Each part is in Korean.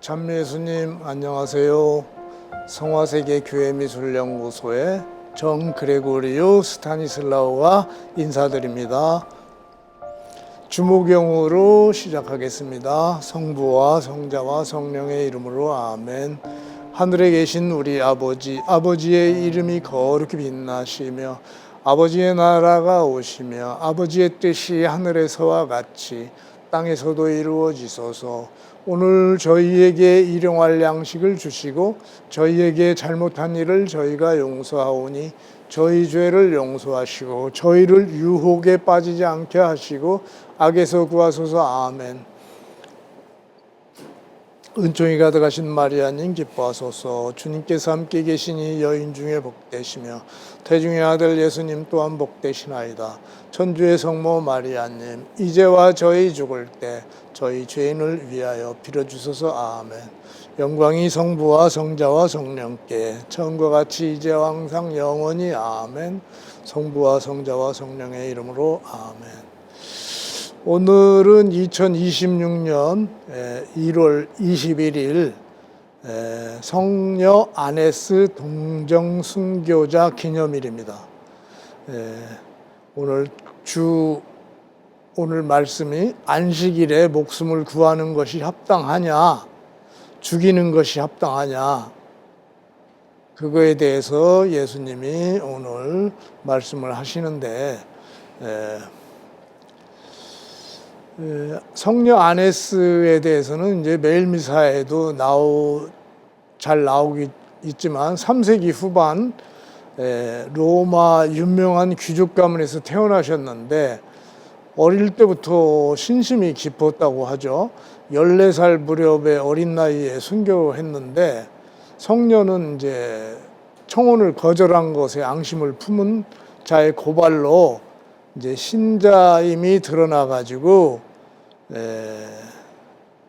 참미 예수님 안녕하세요. 성화세계 교회미술연구소의 정 그레고리오 스타니슬라오가 인사드립니다. 주목용으로 시작하겠습니다. 성부와 성자와 성령의 이름으로 아멘. 하늘에 계신 우리 아버지의 이름이 거룩히 빛나시며 아버지의 나라가 오시며 아버지의 뜻이 하늘에서와 같이 땅에서도 이루어지소서. 오늘 저희에게 일용할 양식을 주시고 저희에게 잘못한 일을 저희가 용서하오니 저희 죄를 용서하시고 저희를 유혹에 빠지지 않게 하시고 악에서 구하소서. 아멘. 은총이 가득하신 마리아님 기뻐하소서. 주님께서 함께 계시니 여인 중에 복되시며 태중의 아들 예수님 또한 복되시나이다. 천주의 성모 마리아님 이제와 저희 죽을 때 저희 죄인을 위하여 빌어주소서. 아멘. 영광이 성부와 성자와 성령께 처음과 같이 이제와 항상 영원히 아멘. 성부와 성자와 성령의 이름으로 아멘. 오늘은 2026년 1월 21일 성녀 아네스 동정 순교자 기념일입니다. 오늘 말씀이 안식일에 목숨을 구하는 것이 합당하냐, 죽이는 것이 합당하냐, 그거에 대해서 예수님이 오늘 말씀을 하시는데, 성녀 아네스에 대해서는 이제 매일 미사에도 잘 나오기 있지만 3세기 후반 로마 유명한 귀족 가문에서 태어나셨는데 어릴 때부터 신심이 깊었다고 하죠. 14살 무렵의 어린 나이에 순교했는데 성녀는 이제 청혼을 거절한 것에 앙심을 품은 자의 고발로 이제 신자임이 드러나가지고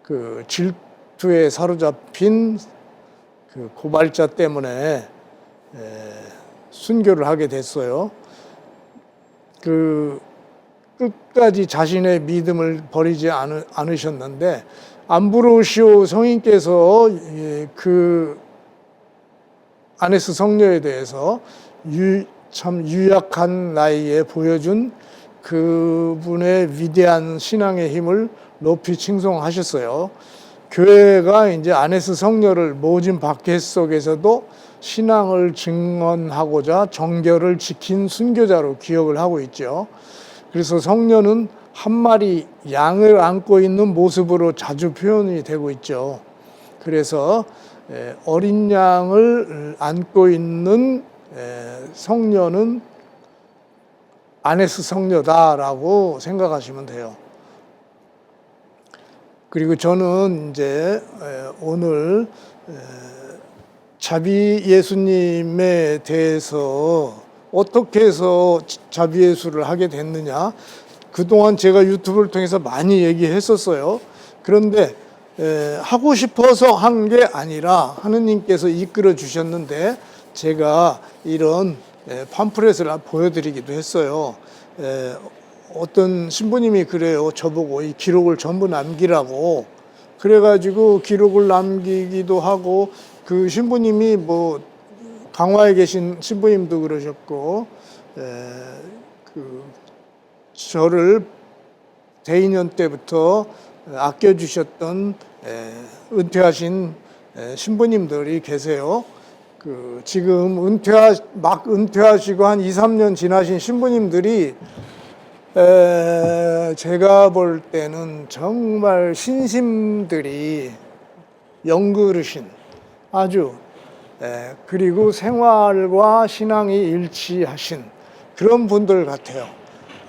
그 질투에 사로잡힌 그 고발자 때문에 순교를 하게 됐어요. 그 끝까지 자신의 믿음을 버리지 않으셨는데 암브로시오 성인께서 그 아네스 성녀에 대해서 참 유약한 나이에 보여준 그분의 위대한 신앙의 힘을 높이 칭송하셨어요. 교회가 이제 아네스 성녀를 모진 박해 속에서도 신앙을 증언하고자 정결을 지킨 순교자로 기억을 하고 있죠. 그래서 성녀는 한 마리 양을 안고 있는 모습으로 자주 표현이 되고 있죠. 그래서 어린 양을 안고 있는 성녀는 아네스 성녀다라고 생각하시면 돼요. 그리고 저는 이제 오늘 자비 예수님에 대해서 어떻게 해서 자비 예수를 하게 됐느냐, 그동안 제가 유튜브를 통해서 많이 얘기했었어요. 그런데 하고 싶어서 한 게 아니라 하느님께서 이끌어 주셨는데 제가 이런 팜플렛을 보여드리기도 했어요. 어떤 신부님이 그래요. 저보고 이 기록을 전부 남기라고. 그래가지고 기록을 남기기도 하고, 그 신부님이 뭐 강화에 계신 신부님도 그러셨고, 저를 대인연 때부터 아껴주셨던 은퇴하신 신부님들이 계세요. 지금 막 은퇴하시고 한 2, 3년 지나신 신부님들이 제가 볼 때는 정말 신심들이 영그르신 아주 그리고 생활과 신앙이 일치하신 그런 분들 같아요.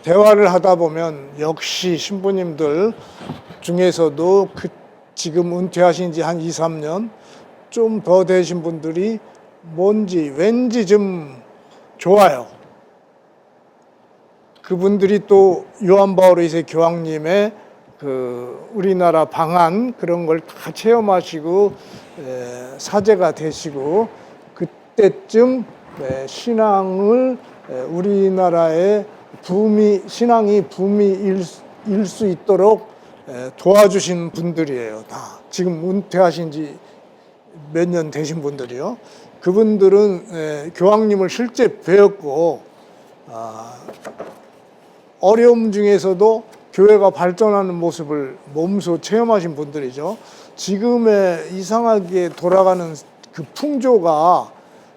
대화를 하다 보면 역시 신부님들 중에서도 지금 은퇴하신 지 한 2, 3년 좀 더 되신 분들이 왠지 좀 좋아요. 그분들이 또 요한 바울 2세 교황님의 그 우리나라 방한 그런 걸 다 체험하시고 사제가 되시고 그때쯤 신앙을 우리나라의 신앙이 붐이 일 수 있도록 도와주신 분들이에요. 다 지금 은퇴하신 지 몇 년 되신 분들이요. 그분들은 교황님을 실제 배웠고 어려움 중에서도 교회가 발전하는 모습을 몸소 체험하신 분들이죠. 지금의 이상하게 돌아가는 그 풍조가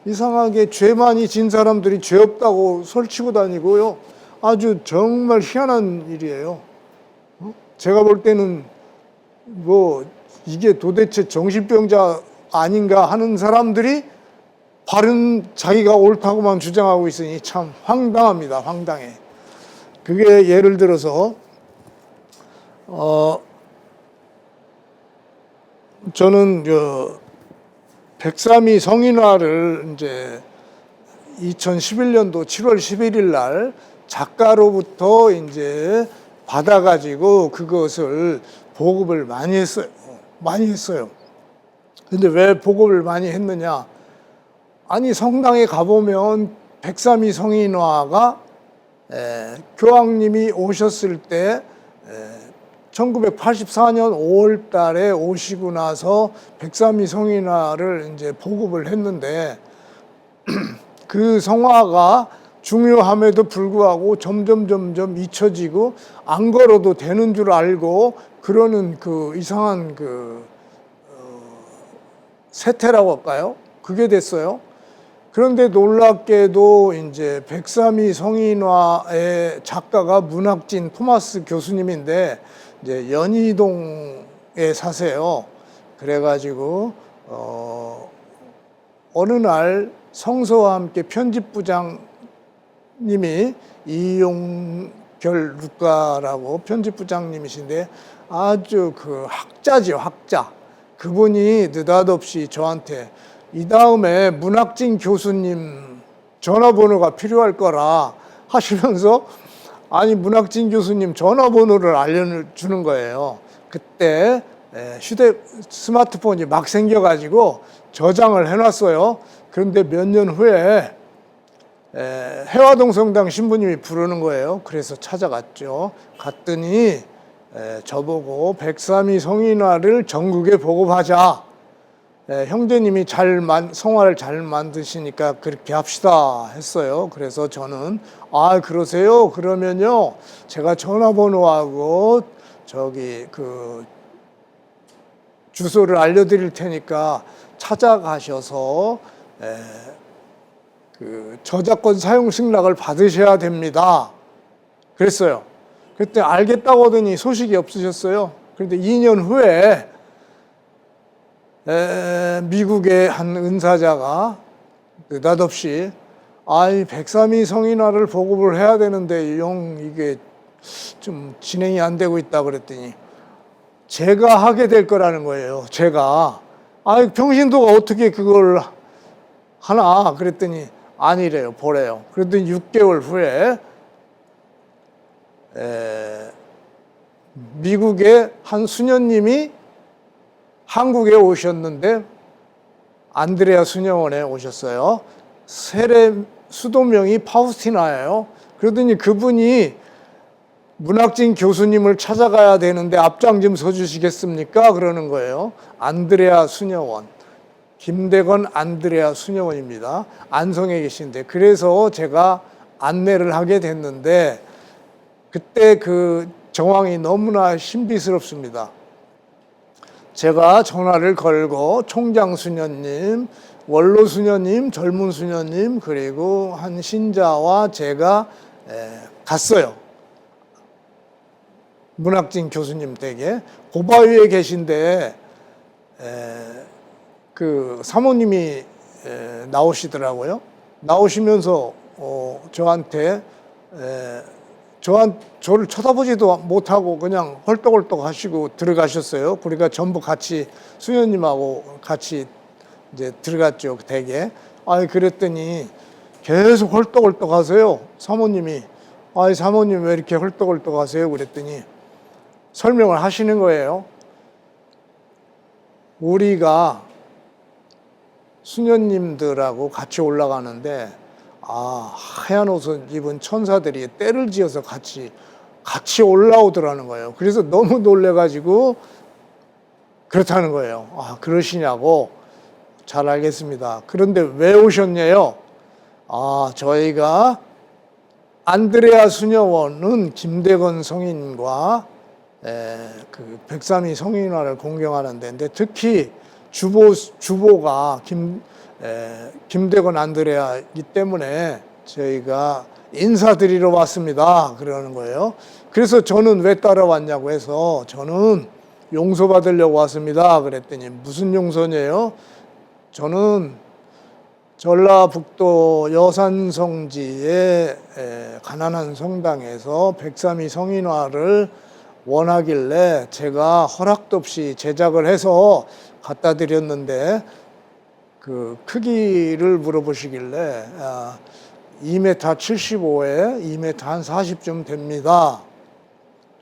이상하게 죄 많이 진 사람들이 죄 없다고 설치고 다니고요. 아주 정말 희한한 일이에요. 제가 볼 때는 뭐 이게 도대체 정신병자 아닌가 하는 사람들이 바른 자기가 옳다고만 주장하고 있으니 참 황당합니다. 황당해. 그게 예를 들어서 저는 백삼위 성인화를 이제 2011년도 7월 11일 날 작가로부터 이제 받아가지고 그것을 보급을 많이 했어요. 많이 했어요. 근데 왜 보급을 많이 했느냐? 아니, 성당에 가보면 백삼위 성인화가 교황님이 오셨을 때 1984년 5월 달에 오시고 나서 백삼위 성인화를 이제 보급을 했는데 그 성화가 중요함에도 불구하고 점점 잊혀지고 안 걸어도 되는 줄 알고 그러는 그 이상한 세태라고 할까요? 그게 됐어요. 그런데 놀랍게도 이제 백삼위 성인화의 작가가 문학진 토마스 교수님인데 이제 연희동에 사세요. 그래가지고 어느 날 성서와 함께 편집부장님이 이용결 루카라고 편집부장님이신데 아주 그 학자죠, 학자. 그분이 느닷없이 저한테 이 다음에 문학진 교수님 전화번호가 필요할 거라 하시면서 아니 문학진 교수님 전화번호를 알려주는 거예요. 그때 스마트폰이 막 생겨가지고 저장을 해놨어요. 그런데 몇 년 후에 해화동 성당 신부님이 부르는 거예요. 그래서 찾아갔죠. 갔더니 저보고 백삼위 성인화를 전국에 보급하자. 형제님이 성화를 잘 만드시니까 그렇게 합시다 했어요. 그래서 저는 그러세요? 그러면요 제가 전화번호하고 그 주소를 알려드릴 테니까 찾아가셔서 그 저작권 사용 승낙을 받으셔야 됩니다. 그랬어요. 그때 알겠다고 하더니 소식이 없으셨어요. 그런데 2년 후에 미국의 한 은사자가 느닷없이 백삼위 성인화를 보급을 해야 되는데 이게 좀 진행이 안 되고 있다 그랬더니 제가 하게 될 거라는 거예요. 제가 평신도가 어떻게 그걸 하나 그랬더니 아니래요. 보래요. 그랬더니 6개월 후에 미국의 한 수녀님이 한국에 오셨는데 안드레아 수녀원에 오셨어요. 세례 수도명이 파우스티나예요. 그러더니 그분이 문학진 교수님을 찾아가야 되는데 앞장 좀 서주시겠습니까? 그러는 거예요. 안드레아 수녀원. 김대건 안드레아 수녀원입니다. 안성에 계신데 그래서 제가 안내를 하게 됐는데 그때 그 정황이 너무나 신비스럽습니다. 제가 전화를 걸고 총장 수녀님, 원로 수녀님, 젊은 수녀님 그리고 한 신자와 제가 갔어요. 문학진 교수님 댁에 고바위에 계신데 그 사모님이 나오시더라고요. 나오시면서 저한테 저를 쳐다보지도 못하고 그냥 헐떡헐떡 하시고 들어가셨어요. 우리가 전부 같이 수녀님하고 같이 이제 들어갔죠, 그 댁에. 그랬더니 계속 헐떡헐떡 하세요. 사모님이. 사모님 왜 이렇게 헐떡헐떡 하세요? 그랬더니 설명을 하시는 거예요. 우리가 수녀님들하고 같이 올라가는데 하얀 옷을 입은 천사들이 떼를 지어서 같이 같이 올라오더라는 거예요. 그래서 너무 놀래가지고 그렇다는 거예요. 아, 그러시냐고. 잘 알겠습니다. 그런데 왜 오셨냐요? 아, 저희가 안드레아 수녀원은 김대건 성인과 그 백삼위 성인화를 공경하는 데인데, 특히 주보가 김대건 안드레아이기 때문에 저희가 인사드리러 왔습니다. 그러는 거예요. 그래서 저는 왜 따라왔냐고 해서, 저는 용서받으려고 왔습니다. 그랬더니 무슨 용서냐요? 저는 전라북도 여산성지의 가난한 성당에서 백삼위 성인화를 원하길래 제가 허락도 없이 제작을 해서 갖다 드렸는데, 그 크기를 물어보시길래 2m 75에 2m 한 40쯤 됩니다.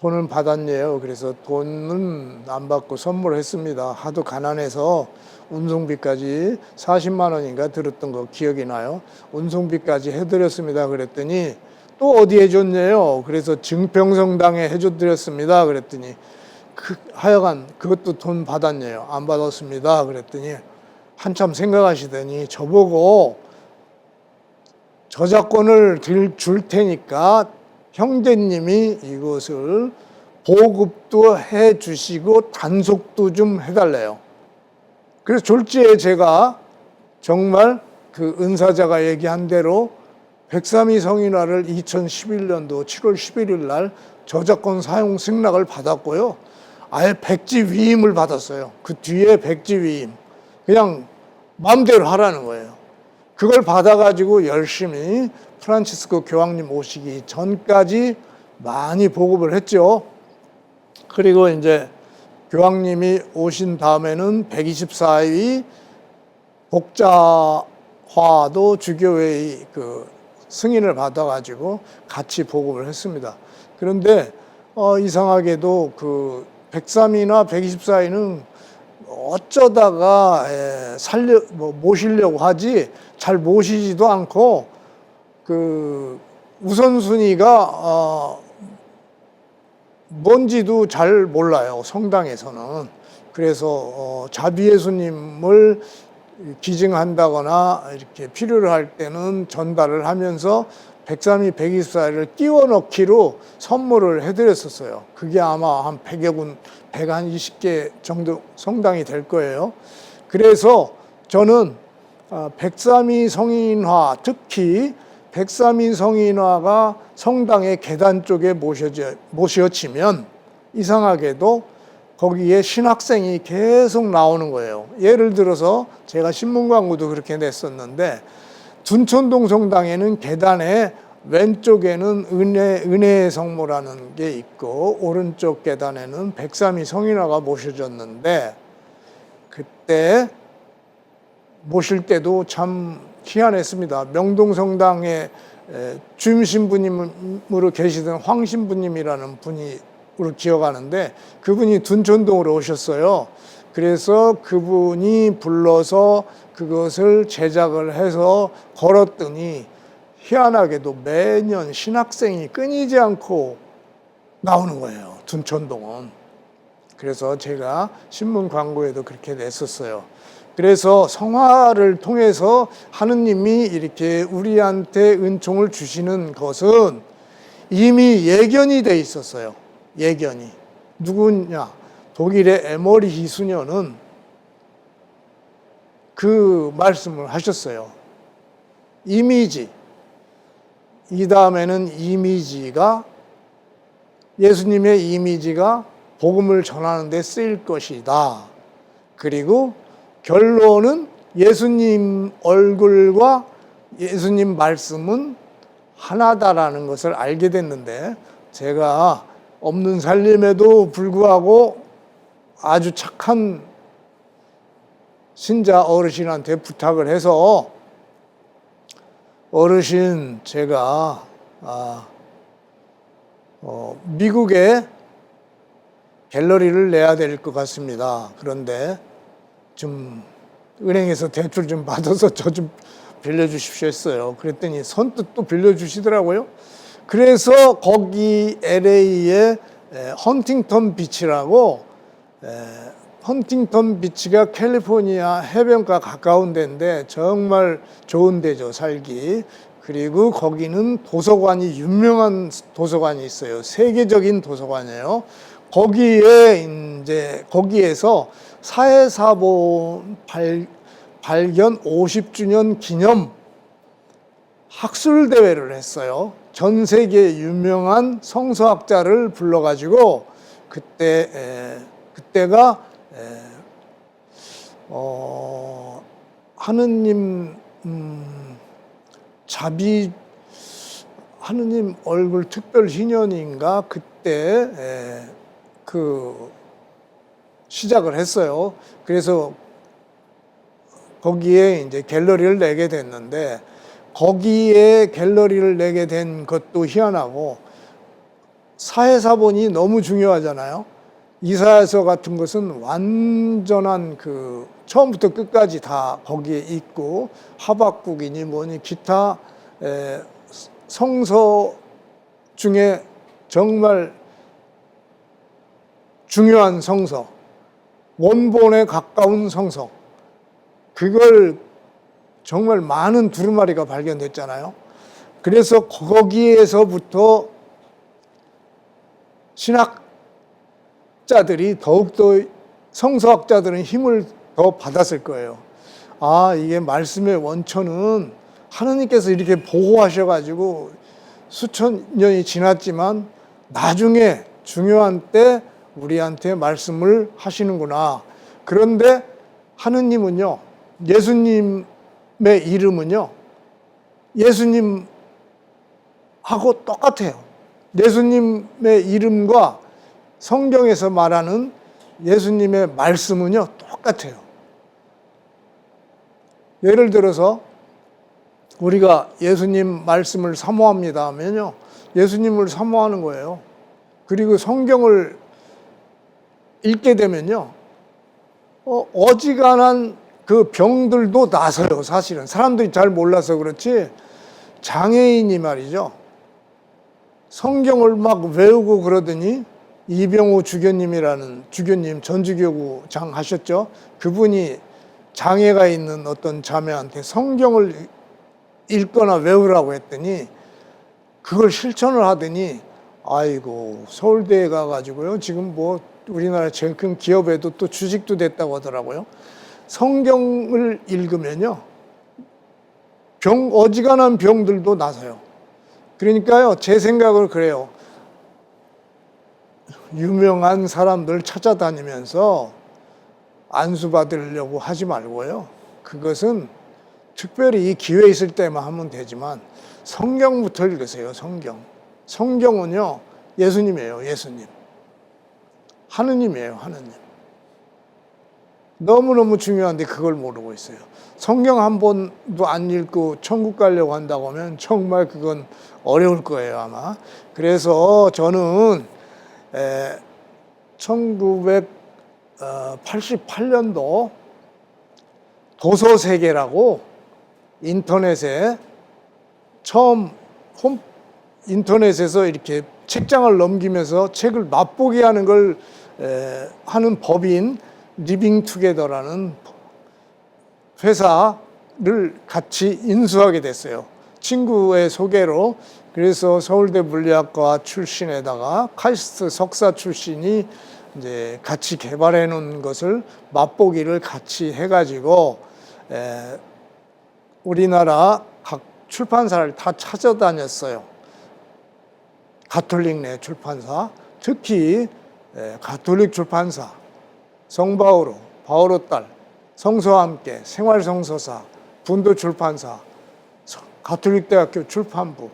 돈은 받았네요. 그래서 돈은 안 받고 선물했습니다. 하도 가난해서 운송비까지 40만 원인가 들었던 거 기억이 나요. 운송비까지 해드렸습니다. 그랬더니 또 어디 해줬네요. 그래서 증평성당에 해줘드렸습니다. 그랬더니 하여간 그것도 돈 받았네요. 안 받았습니다. 그랬더니 한참 생각하시더니 저보고 저작권을 줄 테니까 형제님이 이것을 보급도 해 주시고 단속도 좀 해달래요. 그래서 졸지에 제가 정말 그 은사자가 얘기한 대로 백삼위 성인화를 2011년도 7월 11일 날 저작권 사용 승낙을 받았고요. 아예 백지 위임을 받았어요. 그 뒤에 백지 위임. 그냥 마음대로 하라는 거예요. 그걸 받아가지고 열심히 프란치스코 교황님 오시기 전까지 많이 보급을 했죠. 그리고 이제 교황님이 오신 다음에는 124위 복자화도 주교회의 그 승인을 받아가지고 같이 보급을 했습니다. 그런데 이상하게도 그 103위나 124위는 어쩌다가 모시려고 하지 잘 모시지도 않고, 그 우선순위가 뭔지도 잘 몰라요, 성당에서는. 그래서 자비예수님을 기증한다거나 이렇게 필요로 할 때는 전달을 하면서 103위, 124위를 끼워 넣기로 선물을 해드렸었어요. 그게 아마 한 100여 군, 120개 정도 성당이 될 거예요. 그래서 저는 103위 성인화, 특히 103위 성인화가 성당의 계단 쪽에 모셔지면 이상하게도 거기에 신학생이 계속 나오는 거예요. 예를 들어서 제가 신문 광고도 그렇게 냈었는데, 둔촌동 성당에는 계단에 왼쪽에는 은혜의 성모라는 게 있고 오른쪽 계단에는 103위 성인화가 모셔졌는데, 그때 모실 때도 참 희한했습니다. 명동성당에 주임신부님으로 계시던 황신부님이라는 분으로 기억하는데, 그분이 둔촌동으로 오셨어요. 그래서 그분이 불러서 그것을 제작을 해서 걸었더니 희한하게도 매년 신학생이 끊이지 않고 나오는 거예요, 둔촌동은. 그래서 제가 신문 광고에도 그렇게 냈었어요. 그래서 성화를 통해서 하느님이 이렇게 우리한테 은총을 주시는 것은 이미 예견이 돼 있었어요. 예견이. 누구냐? 독일의 에머리히 수녀는 그 말씀을 하셨어요. 이미지. 이 다음에는 이미지가, 예수님의 이미지가 복음을 전하는 데 쓰일 것이다. 그리고 결론은 예수님 얼굴과 예수님 말씀은 하나다라는 것을 알게 됐는데, 제가 없는 살림에도 불구하고 아주 착한 신자 어르신한테 부탁을 해서, 어르신, 제가 미국에 갤러리를 내야 될 것 같습니다. 그런데 좀 은행에서 대출 좀 받아서 저 좀 빌려주십시오 했어요. 그랬더니 선뜻 또 빌려주시더라고요. 그래서 거기 LA에 헌팅턴 비치라고, 헌팅턴 비치가 캘리포니아 해변가 가까운 데인데 정말 좋은 데죠, 살기. 그리고 거기는 도서관이, 유명한 도서관이 있어요. 세계적인 도서관이에요. 거기에서 사해사본 발견 50주년 기념 학술대회를 했어요. 전 세계 유명한 성서학자를 불러가지고 그때가 하느님 하느님 얼굴 특별 희년인가 그때 시작을 했어요. 그래서 거기에 이제 갤러리를 내게 됐는데, 거기에 갤러리를 내게 된 것도 희한하고, 사해사본이 너무 중요하잖아요. 이사야서 같은 것은 완전한 처음부터 끝까지 다 거기에 있고, 하박국이니 뭐니 기타 성서 중에 정말 중요한 성서, 원본에 가까운 성서, 그걸 정말 많은 두루마리가 발견됐잖아요. 그래서 거기에서부터 신학자들이 더욱더, 성서학자들은 힘을 더 받았을 거예요. 아, 이게 말씀의 원천은 하느님께서 이렇게 보호하셔가지고 수천 년이 지났지만 나중에 중요한 때 우리한테 말씀을 하시는구나. 그런데 하느님은요, 예수님의 이름은요, 예수님하고 똑같아요. 예수님의 이름과 성경에서 말하는 예수님의 말씀은요, 똑같아요. 예를 들어서 우리가 예수님 말씀을 사모합니다 하면요, 예수님을 사모하는 거예요. 그리고 성경을 읽게 되면요, 어지간한 그 병들도 나서요. 사실은 사람들이 잘 몰라서 그렇지, 장애인이 말이죠, 성경을 막 외우고 그러더니, 이병호 주교님이라는 주교님, 전주교구장 하셨죠. 그분이 장애가 있는 어떤 자매한테 성경을 읽거나 외우라고 했더니 그걸 실천을 하더니, 아이고, 서울대에 가가지고요, 지금 뭐 우리나라 제일 큰 기업에도 또 주식도 됐다고 하더라고요. 성경을 읽으면요, 어지간한 병들도 나서요. 그러니까요, 제 생각을 그래요. 유명한 사람들 찾아다니면서 안수 받으려고 하지 말고요, 그것은 특별히 이 기회 있을 때만 하면 되지만 성경부터 읽으세요. 성경은요, 예수님이에요. 예수님, 하느님이에요. 하느님. 너무너무 중요한데 그걸 모르고 있어요. 성경 한 번도 안 읽고 천국 가려고 한다고 하면 정말 그건 어려울 거예요, 아마. 그래서 저는 1988년도 도서세계라고 인터넷에 인터넷에서 이렇게 책장을 넘기면서 책을 맛보게 하는 걸 하는 법인 리빙투게더라는 회사를 같이 인수하게 됐어요. 친구의 소개로. 그래서 서울대 물리학과 출신에다가 카이스트 석사 출신이 이제 같이 개발해 놓은 것을 맛보기를 같이 해가지고 우리나라 각 출판사를 다 찾아다녔어요. 가톨릭 내 출판사, 특히 가톨릭 출판사, 성바오로, 바오로 딸, 성서와 함께, 생활성서사, 분도 출판사, 가톨릭 대학교 출판부,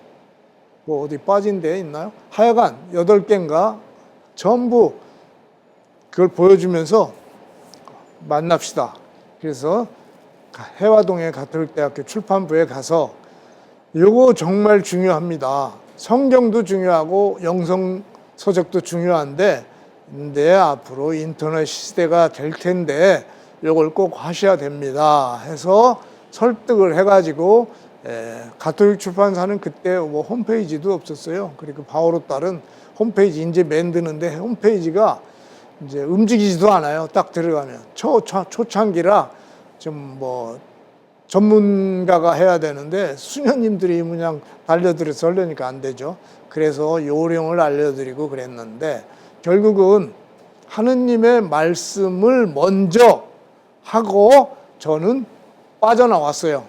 뭐 어디 빠진 데 있나요? 하여간 8개인가 전부 그걸 보여주면서 만납시다. 그래서 해화동의 가톨릭 대학교 출판부에 가서, 요거 정말 중요합니다. 성경도 중요하고 영성 서적도 중요한데, 근데 앞으로 인터넷 시대가 될 텐데 요걸 꼭 하셔야 됩니다 해서 설득을 해가지고 가톨릭 출판사는 그때 뭐 홈페이지도 없었어요. 그리고 바오로 딸은 홈페이지 이제 만드는데 홈페이지가 이제 움직이지도 않아요. 딱 들어가면 초창기라 좀 뭐 전문가가 해야 되는데 수녀님들이 그냥 달려들어서 하려니까 안 되죠. 그래서 요령을 알려드리고 그랬는데 결국은 하느님의 말씀을 먼저 하고 저는 빠져나왔어요.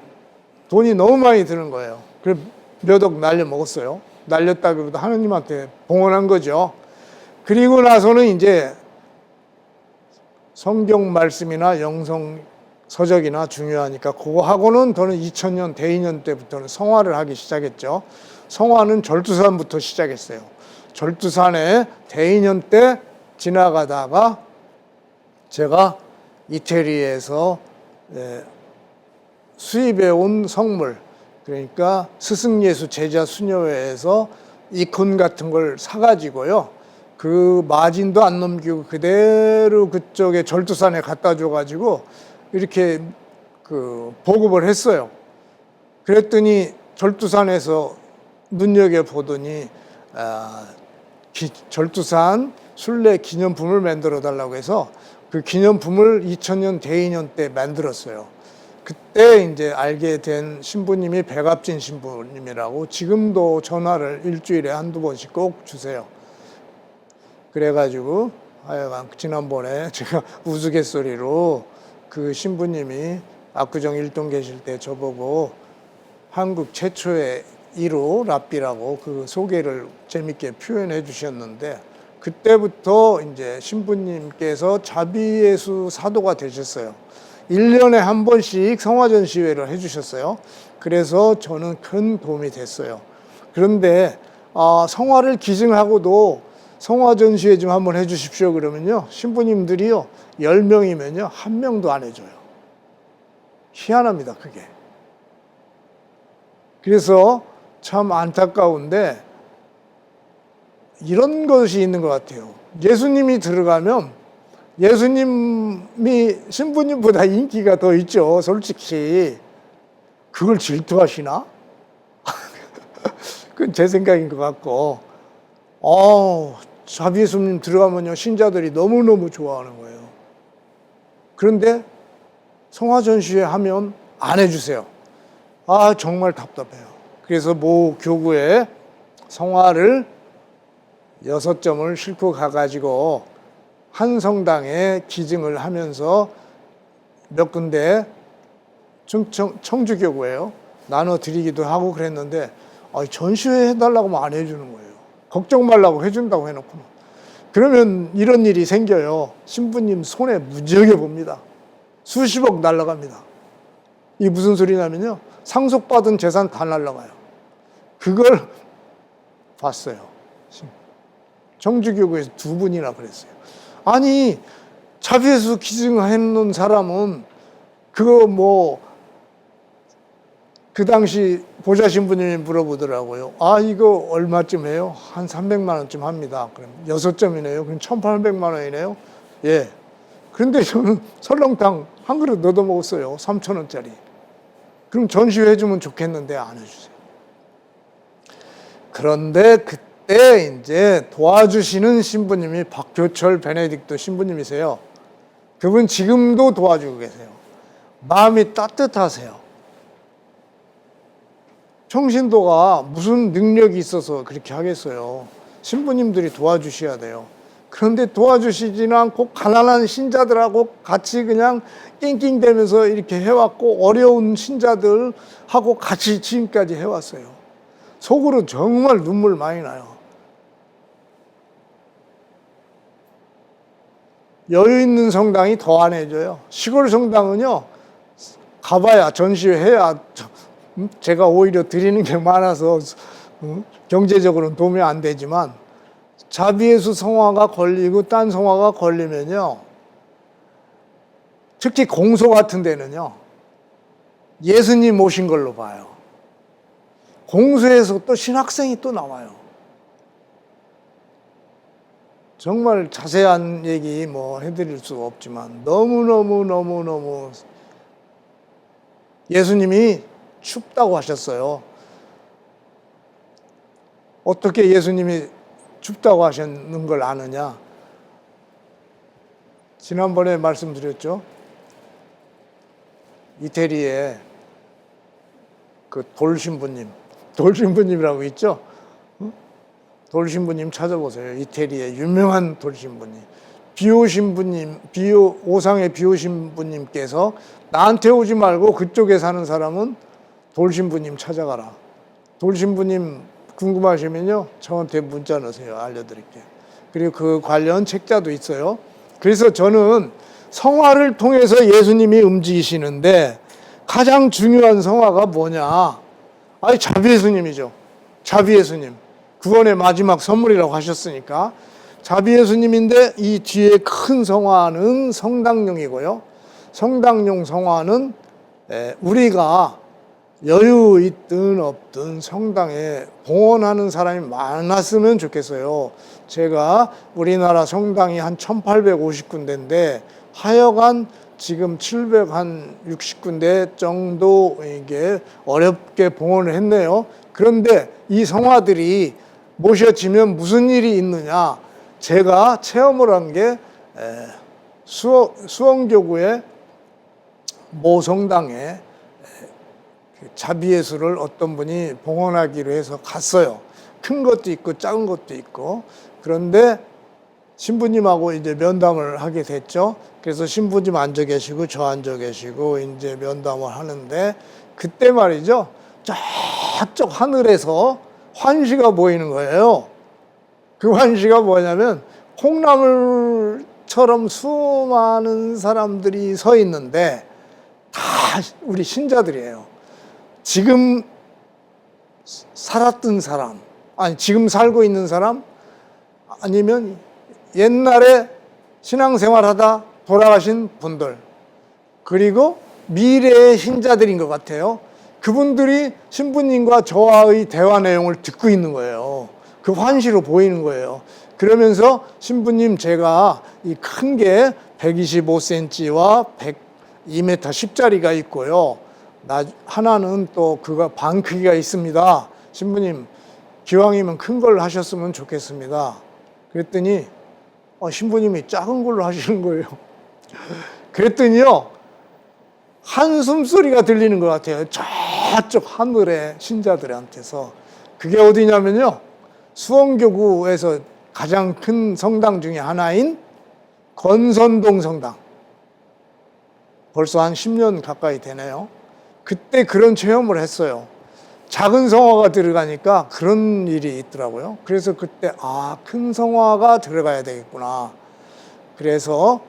돈이 너무 많이 드는 거예요. 그래서 몇 억 날려 먹었어요. 날렸다기보다 하느님한테 봉헌한 거죠. 그리고 나서는 이제 성경 말씀이나 영성 서적이나 중요하니까 그거 하고는 저는 2000년 대인년 때부터는 성화를 하기 시작했죠. 성화는 절두산부터 시작했어요. 절두산에 대인년 때 지나가다가 제가 이태리에서 수입해 온 성물, 그러니까 스승예수 제자 수녀회에서 이콘 같은 걸 사가지고요. 그 마진도 안 넘기고 그대로 그쪽에 절두산에 갖다 줘가지고 이렇게 그 보급을 했어요. 그랬더니 절두산에서 눈여겨보더니 절두산 순례 기념품을 만들어 달라고 해서 그 기념품을 2000년 대인년 때 만들었어요. 그때 이제 알게 된 신부님이 백압진 신부님이라고 지금도 전화를 일주일에 한두 번씩 꼭 주세요. 그래가지고 하여간 지난번에 제가 우스갯소리로 그 신부님이 압구정 일동 계실 때 저보고 한국 최초의 1호 랍비라고 그 소개를 재밌게 표현해 주셨는데 그때부터 이제 신부님께서 자비예수 사도가 되셨어요. 1년에 한 번씩 성화전시회를 해주셨어요. 그래서 저는 큰 도움이 됐어요. 그런데 성화를 기증하고도 성화전시회 좀 한번 해주십시오 그러면요. 신부님들이요. 10명이면요. 1명도 안 해줘요. 희한합니다. 그게. 그래서 참 안타까운데 이런 것이 있는 것 같아요. 예수님이 들어가면 예수님이 신부님보다 인기가 더 있죠. 솔직히. 그걸 질투하시나? 그건 제 생각인 것 같고. 자비예수님 들어가면요. 신자들이 너무너무 좋아하는 거예요. 그런데 성화전시회 하면 안 해주세요. 정말 답답해요. 그래서 모 교구에 성화를 6점을 싣고 가가지고 한 성당에 기증을 하면서 몇 군데 청주교구예요. 나눠드리기도 하고 그랬는데 전시회 해달라고 하면 안 해주는 거예요. 걱정 말라고 해준다고 해놓고 그러면 이런 일이 생겨요. 신부님 손에 무지하게 봅니다. 수십억 날라갑니다. 이게 무슨 소리냐면요. 상속받은 재산 다 날라가요. 그걸 봤어요. 청주교구에서 2분이나 그랬어요. 아니 자비예수 기증해놓은 사람은 그거 뭐 그 당시 보좌 신부님이 물어보더라고요. 이거 얼마쯤 해요? 한 300만 원쯤 합니다. 그럼 6점이네요. 그럼 1,800만 원이네요. 예. 그런데 저는 설렁탕 한 그릇 얻어 먹었어요. 3,000원짜리. 그럼 전시회 해주면 좋겠는데 안 해주세요. 그런데 그때 이제 도와주시는 신부님이 박교철 베네딕토 신부님이세요. 그분 지금도 도와주고 계세요. 마음이 따뜻하세요. 청신도가 무슨 능력이 있어서 그렇게 하겠어요. 신부님들이 도와주셔야 돼요. 그런데 도와주시지는 않고 가난한 신자들하고 같이 그냥 낑낑대면서 이렇게 해왔고 어려운 신자들하고 같이 지금까지 해왔어요. 속으로 정말 눈물 많이 나요. 여유 있는 성당이 더 안 해줘요. 시골 성당은요, 가봐야 전시회 해야 제가 오히려 드리는 게 많아서 경제적으로는 도움이 안 되지만 자비예수 성화가 걸리고 딴 성화가 걸리면요, 특히 공소 같은 데는요, 예수님 오신 걸로 봐요. 공소에서 또 신학생이 또 나와요. 정말 자세한 얘기 뭐 해드릴 수가 없지만 너무너무 예수님이 춥다고 하셨어요. 어떻게 예수님이 춥다고 하셨는 걸 아느냐? 지난번에 말씀드렸죠. 이태리에 그 돌신부님이라고 있죠? 돌신부님 찾아보세요. 이태리의 유명한 돌신부님. 오상에 비 오신 분님께서 나한테 오지 말고 그쪽에 사는 사람은 돌신부님 찾아가라. 돌신부님 궁금하시면요, 저한테 문자 넣으세요. 알려드릴게요. 그리고 그 관련 책자도 있어요. 그래서 저는 성화를 통해서 예수님이 움직이시는데 가장 중요한 성화가 뭐냐? 아니, 자비예수님이죠. 자비예수님. 구원의 마지막 선물이라고 하셨으니까. 자비예수님인데 이 뒤에 큰 성화는 성당용이고요. 성당용 성화는 우리가 여유 있든 없든 성당에 봉헌하는 사람이 많았으면 좋겠어요. 제가 우리나라 성당이 한 1850군데인데 하여간 지금 760군데 정도 이게 어렵게 봉헌을 했네요. 그런데 이 성화들이 모셔지면 무슨 일이 있느냐? 제가 체험을 한 게 수원교구의 모 성당에 자비예수를 어떤 분이 봉헌하기로 해서 갔어요. 큰 것도 있고 작은 것도 있고. 그런데 신부님하고 이제 면담을 하게 됐죠. 그래서 신부님 앉아 계시고 저 앉아 계시고 이제 면담을 하는데 그때 말이죠. 저쪽 하늘에서 환시가 보이는 거예요. 그 환시가 뭐냐면 콩나물처럼 수많은 사람들이 서 있는데 다 우리 신자들이에요. 지금 살았던 사람, 아니 지금 살고 있는 사람, 아니면 옛날에 신앙생활하다 돌아가신 분들, 그리고 미래의 신자들인 것 같아요. 그분들이 신부님과 저와의 대화 내용을 듣고 있는 거예요. 그 환시로 보이는 거예요. 그러면서 신부님, 제가 이 큰 게 125cm와 102m 10짜리가 있고요. 하나는 또 그가 반 크기가 있습니다. 신부님, 기왕이면 큰 걸 하셨으면 좋겠습니다. 그랬더니 신부님이 작은 걸로 하시는 거예요. 그랬더니요, 한숨 소리가 들리는 것 같아요. 저쪽 하늘의 신자들한테서. 그게 어디냐면요, 수원교구에서 가장 큰 성당 중에 하나인 건선동 성당. 벌써 한 10년 가까이 되네요. 그때 그런 체험을 했어요. 작은 성화가 들어가니까 그런 일이 있더라고요. 그래서 그때 큰 성화가 들어가야 되겠구나. 그래서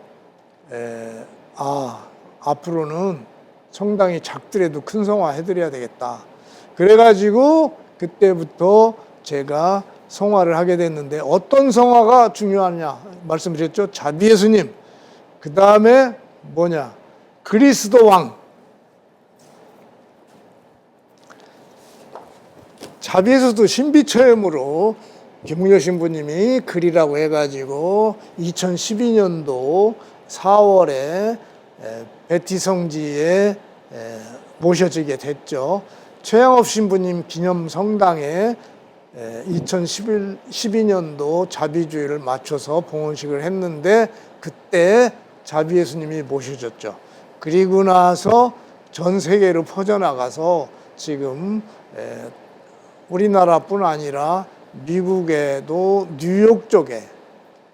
앞으로는 성당이 작더라도 큰 성화 해드려야 되겠다. 그래가지고 그때부터 제가 성화를 하게 됐는데, 어떤 성화가 중요하냐 말씀드렸죠. 자비예수님, 그 다음에 뭐냐, 그리스도 왕. 자비에서도 신비체험으로 김무여 신부님이 글이라고 해가지고 2012년도 4월에 베티 성지에 모셔지게 됐죠. 최양업 신부님 기념 성당에 2012년도 자비주의를 맞춰서 봉헌식을 했는데 그때 자비예수님이 모셔졌죠. 그리고 나서 전 세계로 퍼져나가서 지금 우리나라뿐 아니라 미국에도 뉴욕 쪽에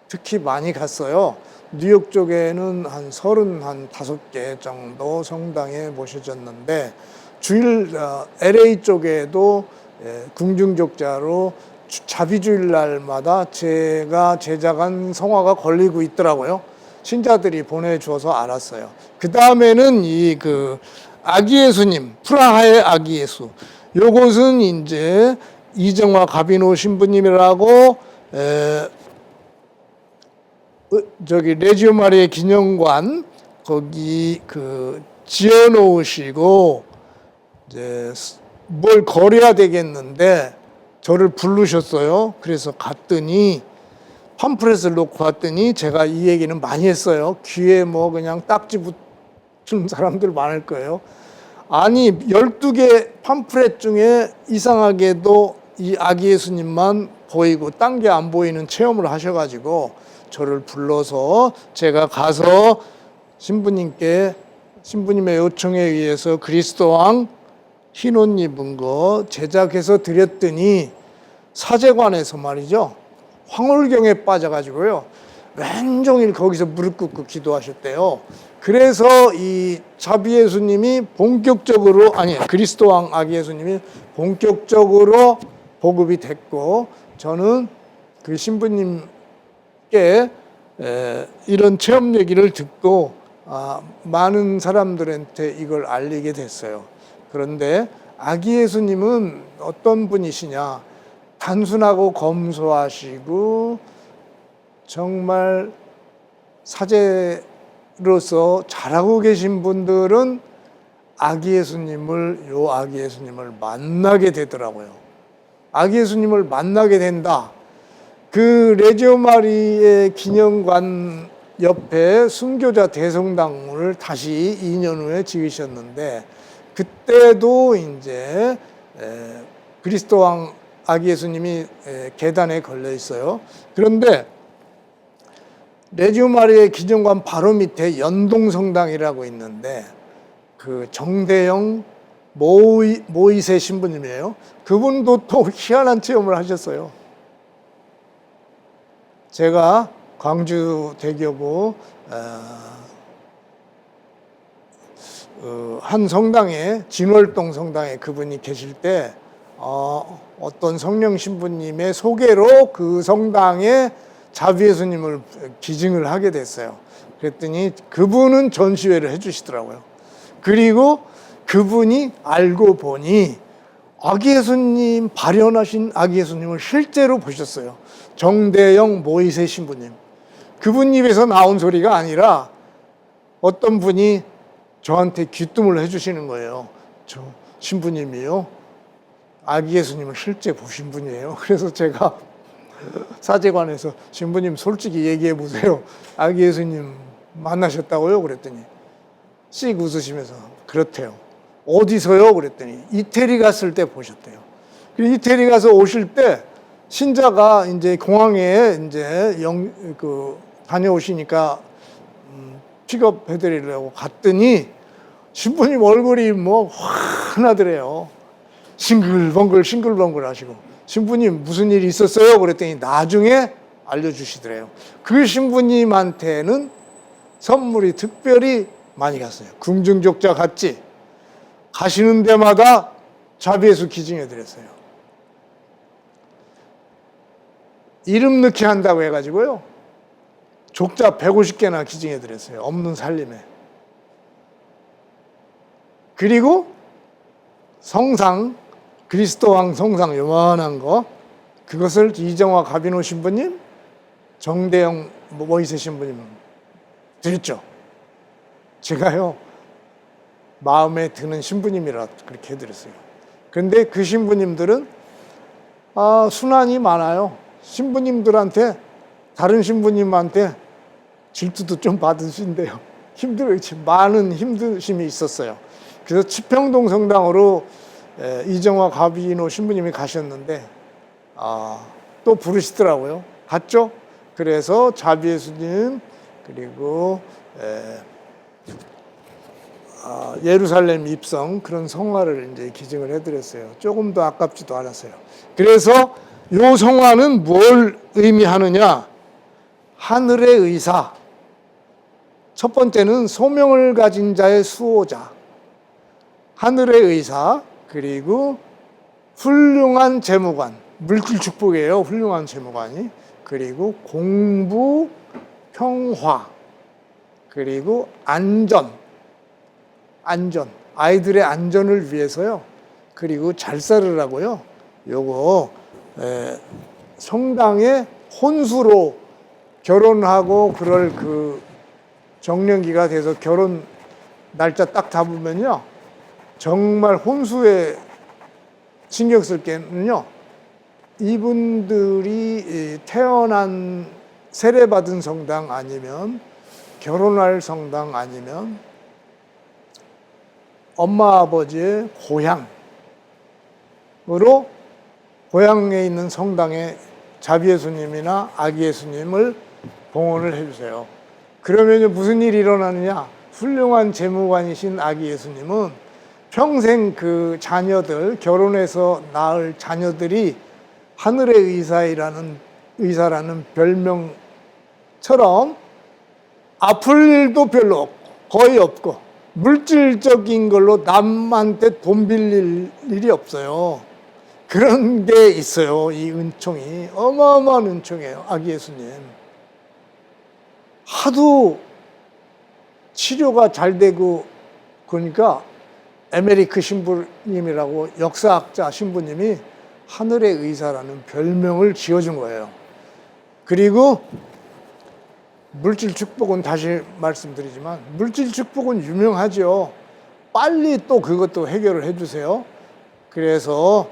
특히 많이 갔어요. 뉴욕 쪽에는 한 35개 정도 성당에 모셔졌는데 LA 쪽에도 궁중족자로 자비주일 날마다 제가 제작한 성화가 걸리고 있더라고요. 신자들이 보내주어서 알았어요. 그 다음에는 아기 예수님, 프라하의 아기 예수. 요것은 이제 이정화 가비노 신부님이라고 레지오 마리아 기념관 거기 지어 놓으시고 이제 뭘 거려야 되겠는데 저를 부르셨어요. 그래서 갔더니 팜프렛을 놓고 왔더니 제가 이 얘기는 많이 했어요. 귀에 그냥 딱지 붙은 사람들 많을 거예요. 아니 12개 팜프렛 중에 이상하게도 이 아기 예수님만 보이고 딴 게 안 보이는 체험을 하셔가지고 저를 불러서 제가 가서 신부님의 요청에 의해서 그리스도 왕 흰 옷 입은 거 제작해서 드렸더니 사제관에서 말이죠, 황홀경에 빠져가지고요 왼종일 거기서 무릎 꿇고 기도하셨대요. 그래서 이 자비 예수님이 본격적으로, 아니 그리스도 왕 아기 예수님이 본격적으로 보급이 됐고, 저는 그 신부님께 이런 체험 얘기를 듣고 많은 사람들한테 이걸 알리게 됐어요. 그런데 아기 예수님은 어떤 분이시냐, 단순하고 검소하시고 정말 사제로서 잘하고 계신 분들은 아기 예수님을 만나게 되더라고요. 아기 예수님을 만나게 된다. 그 레지오 마리의 기념관 옆에 순교자 대성당을 다시 2년 후에 지으셨는데, 그때도 이제 그리스도 왕 아기 예수님이 계단에 걸려 있어요. 그런데 레지오 마리의 기념관 바로 밑에 연동성당이라고 있는데, 그 정대영 모이세 신부님이에요. 그분도 또 희한한 체험을 하셨어요. 제가 광주 대교구 한 성당에, 진월동 성당에 그분이 계실 때 어떤 성령 신부님의 소개로 그 성당에 자비 예수님을 기증을 하게 됐어요. 그랬더니 그분은 전시회를 해주시더라고요. 그리고 그분이 알고 보니 아기 예수님, 발현하신 아기 예수님을 실제로 보셨어요. 정대영 모이세 신부님. 그분 입에서 나온 소리가 아니라 어떤 분이 저한테 귀뜸을 해주시는 거예요. 저 신부님이요, 아기 예수님을 실제 보신 분이에요. 그래서 제가 사제관에서 신부님 솔직히 얘기해 보세요, 아기 예수님 만나셨다고요? 그랬더니 씩 웃으시면서 그렇대요. 어디서요? 그랬더니 이태리 갔을 때 보셨대요. 이태리 가서 오실 때 신자가 이제 공항에 이제 다녀오시니까 픽업해드리려고 갔더니 신부님 얼굴이 뭐 환하더래요. 싱글벙글 하시고, 신부님 무슨 일이 있었어요? 그랬더니 나중에 알려주시더래요. 그 신부님한테는 선물이 특별히 많이 갔어요. 궁중족자 같이 가시는 데마다 자비예수 기증해 드렸어요. 이름 넣기 한다고 해가지고요, 족자 150개나 기증해 드렸어요. 없는 살림에. 그리고 성상, 그리스도 왕 성상 요만한 거, 그것을 이정화 가비노 신부님, 정대영 모이세 신부님 드렸죠. 제가요, 마음에 드는 신부님이라 그렇게 해드렸어요. 그런데 그 신부님들은 순환이 많아요. 신부님들한테, 다른 신부님한테 질투도 좀 받으신대요. 많은 힘드심이 있었어요. 그래서 치평동 성당으로 이정화 가비노 신부님이 가셨는데 또 부르시더라고요. 갔죠? 그래서 자비 예수님, 그리고 예루살렘 입성, 그런 성화를 이제 기증을 해드렸어요. 조금 더 아깝지도 않았어요. 그래서 이 성화는 뭘 의미하느냐? 하늘의 의사. 첫 번째는 소명을 가진 자의 수호자, 하늘의 의사, 그리고 훌륭한 재무관, 물질 축복이에요. 훌륭한 재무관이. 그리고 공부, 평화, 그리고 안전, 아이들의 안전을 위해서요. 그리고 잘 살으라고요. 요거 성당에 혼수로 결혼하고 그럴 그 정년기가 돼서 결혼 날짜 딱 잡으면요, 정말 혼수에 신경 쓸 게는요, 이분들이 태어난 세례받은 성당 아니면 결혼할 성당 아니면 엄마 아버지의 고향으로 고향에 있는 성당에 자비 예수님이나 아기 예수님을 봉헌을 해주세요. 그러면 무슨 일이 일어나느냐? 훌륭한 재무관이신 아기 예수님은 평생 그 자녀들, 결혼해서 낳을 자녀들이 하늘의 의사라는 별명처럼 아플 일도 별로 없고 거의 없고 물질적인 걸로 남한테 돈 빌릴 일이 없어요. 그런 게 있어요. 이 은총이 어마어마한 은총이에요. 아기 예수님 하도 치료가 잘 되고 그러니까 에메리크 신부님이라고 역사학자 신부님이 하늘의 의사라는 별명을 지어준 거예요. 그리고 물질 축복은 다시 말씀드리지만 물질 축복은 유명하죠. 빨리 또 그것도 해결을 해주세요. 그래서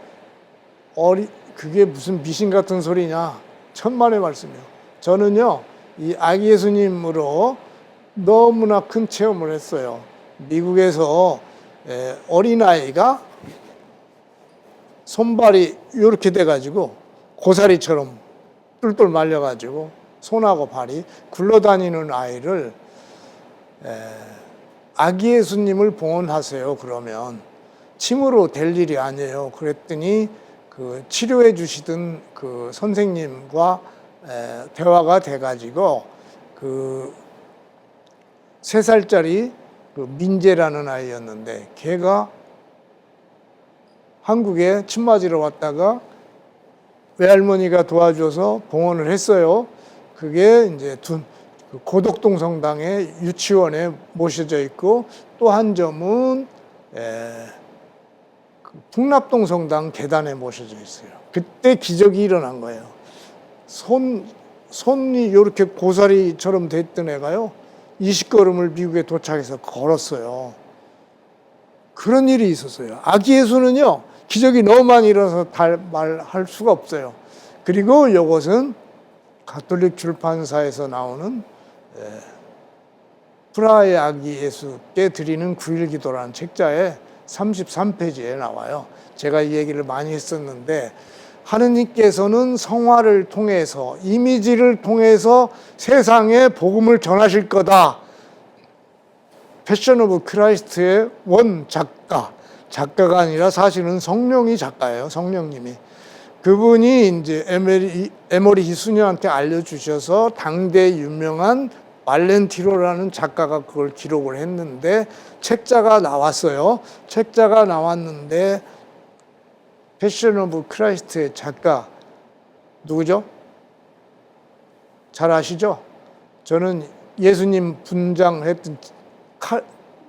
그게 무슨 미신 같은 소리냐? 천만의 말씀이요. 저는요 이 아기 예수님으로 너무나 큰 체험을 했어요. 미국에서 어린아이가 손발이 이렇게 돼가지고 고사리처럼 똘똘 말려가지고 손하고 발이 굴러다니는 아이를 아기 예수님을 봉헌하세요. 그러면 침으로 될 일이 아니에요. 그랬더니 그 치료해 주시던 그 선생님과 대화가 돼가지고 그 3살짜리 그 민재라는 아이였는데 걔가 한국에 침 맞으러 왔다가 외할머니가 도와줘서 봉헌을 했어요. 그게 이제 고덕동 성당의 유치원에 모셔져 있고 또 한 점은 풍납동 성당 계단에 모셔져 있어요. 그때 기적이 일어난 거예요. 손이 이렇게 고사리처럼 됐던 애가요 20걸음을 미국에 도착해서 걸었어요. 그런 일이 있었어요. 아기 예수는요 기적이 너무 많이 일어나서 말할 수가 없어요. 그리고 이것은 가톨릭 출판사에서 나오는 프라하의 아기 예수께 드리는 9일 기도라는 책자에 33페이지에 나와요. 제가 이 얘기를 많이 했었는데 하느님께서는 성화를 통해서 이미지를 통해서 세상에 복음을 전하실 거다. 패션 오브 크라이스트의 원 작가가 아니라 사실은 성령이 작가예요. 성령님이. 그분이 이제 에머리 히수녀한테 알려주셔서 당대 유명한 발렌티노라는 작가가 그걸 기록을 했는데 책자가 나왔어요. 책자가 나왔는데 패션 오브 크라이스트의 작가 누구죠? 잘 아시죠? 저는 예수님 분장했던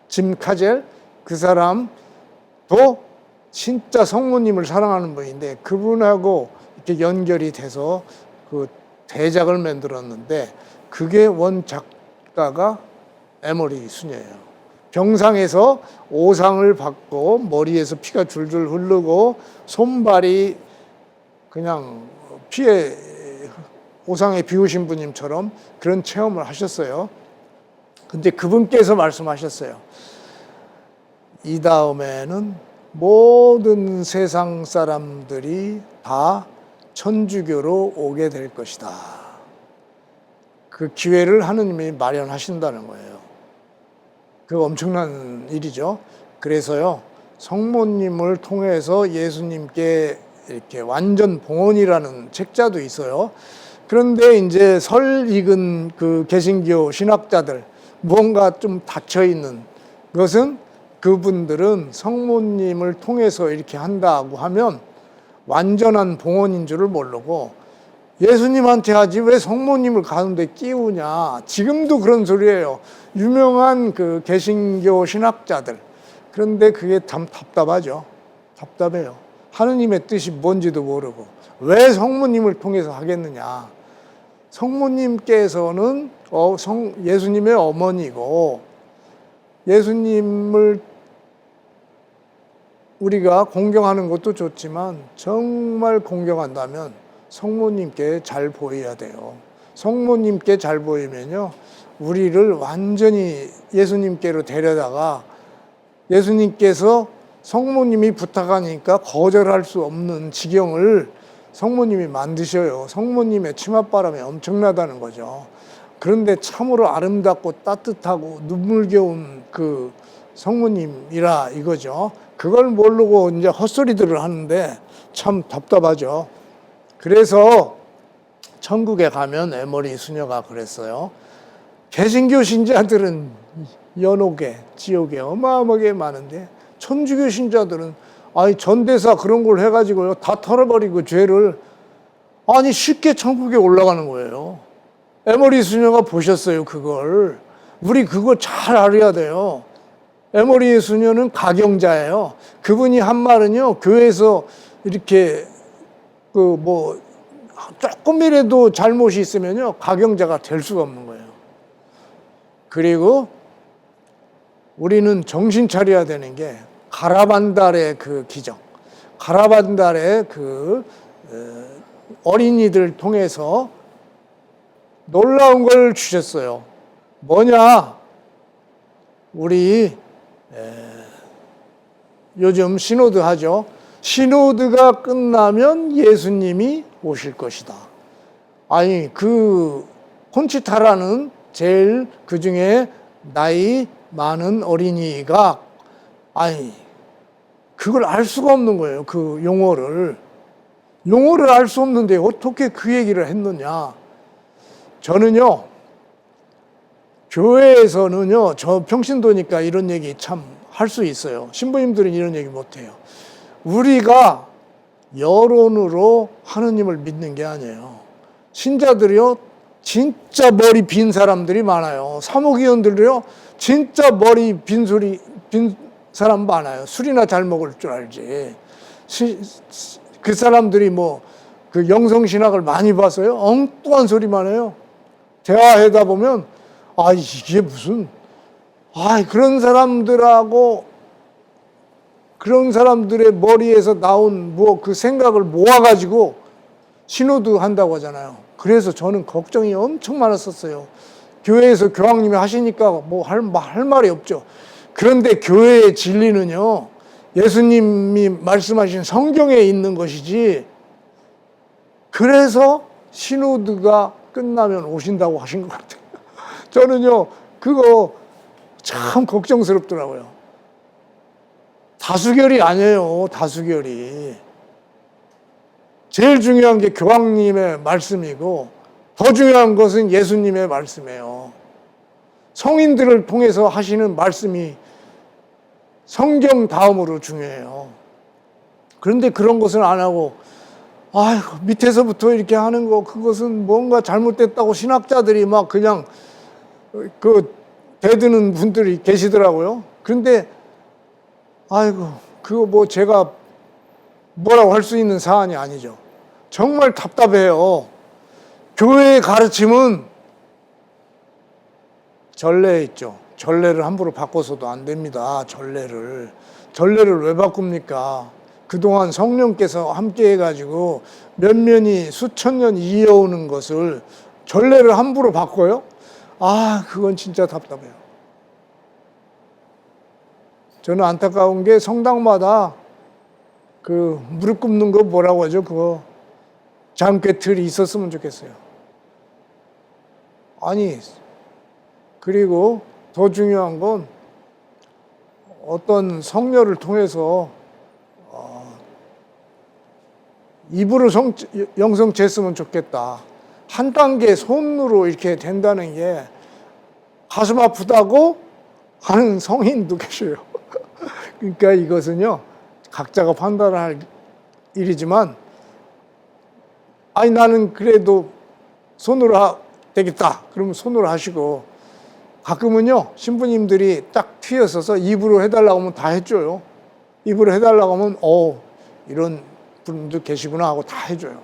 짐 카젤 그 사람도 진짜 성모님을 사랑하는 분인데 그분하고 이렇게 연결이 돼서 그 대작을 만들었는데 그게 원 작가가 에머리 순이에요. 병상에서 오상을 받고 머리에서 피가 줄줄 흐르고 손발이 그냥 피에 오상에 비우신 분님처럼 그런 체험을 하셨어요. 근데 그분께서 말씀하셨어요. 이 다음에는 모든 세상 사람들이 다 천주교로 오게 될 것이다. 그 기회를 하느님이 마련하신다는 거예요. 그 엄청난 일이죠. 그래서요, 성모님을 통해서 예수님께 이렇게 완전 봉헌이라는 책자도 있어요. 그런데 이제 설 익은 그 개신교 신학자들, 무언가 좀 닫혀 있는 것은 그분들은 성모님을 통해서 이렇게 한다고 하면 완전한 봉헌인 줄을 모르고 예수님한테 하지 왜 성모님을 가운데 끼우냐. 지금도 그런 소리예요. 유명한 그 개신교 신학자들. 그런데 그게 참 답답하죠. 답답해요. 하느님의 뜻이 뭔지도 모르고 왜 성모님을 통해서 하겠느냐. 성모님께서는 예수님의 어머니고 예수님을 우리가 공경하는 것도 좋지만 정말 공경한다면 성모님께 잘 보여야 돼요. 성모님께 잘 보이면요, 우리를 완전히 예수님께로 데려다가 예수님께서 성모님이 부탁하니까 거절할 수 없는 지경을 성모님이 만드셔요. 성모님의 치맛바람이 엄청나다는 거죠. 그런데 참으로 아름답고 따뜻하고 눈물겨운 그 성모님이라 이거죠. 그걸 모르고 이제 헛소리들을 하는데 참 답답하죠. 그래서 천국에 가면 에머리 수녀가 그랬어요. 개신교 신자들은 연옥에, 지옥에 어마어마하게 많은데 천주교 신자들은 아니 전대사 그런 걸 해가지고요 다 털어버리고 죄를 아니 쉽게 천국에 올라가는 거예요. 에머리 수녀가 보셨어요 그걸. 우리 그거 잘 알아야 돼요. 에머리 수녀는 가경자예요. 그분이 한 말은요 교회에서 이렇게 그 뭐 조금이라도 잘못이 있으면요 가경자가 될 수가 없는 거예요. 그리고 우리는 정신 차려야 되는 게 가라반달의 그 기적, 가라반달의 그 어린이들 통해서 놀라운 걸 주셨어요. 뭐냐? 우리 요즘 시노드 하죠. 시노드가 끝나면 예수님이 오실 것이다. 아니 그 콘치타라는 제일 그 중에 나이 많은 어린이가 아니 그걸 알 수가 없는 거예요. 그 용어를 알 수 없는데 어떻게 그 얘기를 했느냐. 저는요 교회에서는요 저 평신도니까 이런 얘기 참 할 수 있어요. 신부님들은 이런 얘기 못해요. 우리가 여론으로 하느님을 믿는 게 아니에요. 신자들이요 진짜 머리 빈 사람들이 많아요. 사목의원들도요 진짜 머리 빈 사람 많아요. 술이나 잘 먹을 줄 알지. 그 사람들이 뭐 그 영성신학을 많이 봤어요. 엉뚱한 소리만 해요. 대화하다 보면 아 이게 무슨 그런 사람들하고 그런 사람들의 머리에서 나온 뭐 그 생각을 모아가지고 신호도 한다고 하잖아요. 그래서 저는 걱정이 엄청 많았었어요. 교회에서 교황님이 하시니까 뭐 할 말이 없죠. 그런데 교회의 진리는요, 예수님이 말씀하신 성경에 있는 것이지, 그래서 시노드가 끝나면 오신다고 하신 것 같아요. 저는요, 그거 참 걱정스럽더라고요. 다수결이 아니에요, 다수결이. 제일 중요한 게 교황님의 말씀이고, 더 중요한 것은 예수님의 말씀이에요. 성인들을 통해서 하시는 말씀이 성경 다음으로 중요해요. 그런데 그런 것은 안 하고, 밑에서부터 이렇게 하는 거, 그것은 뭔가 잘못됐다고 신학자들이 막 그냥 대드는 분들이 계시더라고요. 그런데, 그거 뭐 제가 뭐라고 할 수 있는 사안이 아니죠. 정말 답답해요. 교회의 가르침은 전례 있죠. 전례를 함부로 바꿔서도 안 됩니다. 전례를 왜 바꿉니까? 그동안 성령께서 함께 해가지고 몇몇이 수천 년 이어오는 것을 전례를 함부로 바꿔요? 그건 진짜 답답해요. 저는 안타까운 게 성당마다 그 무릎 꿇는 거 뭐라고 하죠? 그거 잠깨틀이 있었으면 좋겠어요. 그리고 더 중요한 건 어떤 성녀를 통해서 입으로 영성했으면 좋겠다. 한 단계 손으로 이렇게 된다는 게 가슴 아프다고 하는 성인도 계셔요. 그러니까 이것은요, 각자가 판단할 일이지만, 나는 그래도 손으로 되겠다. 그러면 손으로 하시고, 가끔은요, 신부님들이 딱 튀어서서 입으로 해달라고 하면 다 해줘요. 입으로 해달라고 하면, 이런 분도 계시구나 하고 다 해줘요.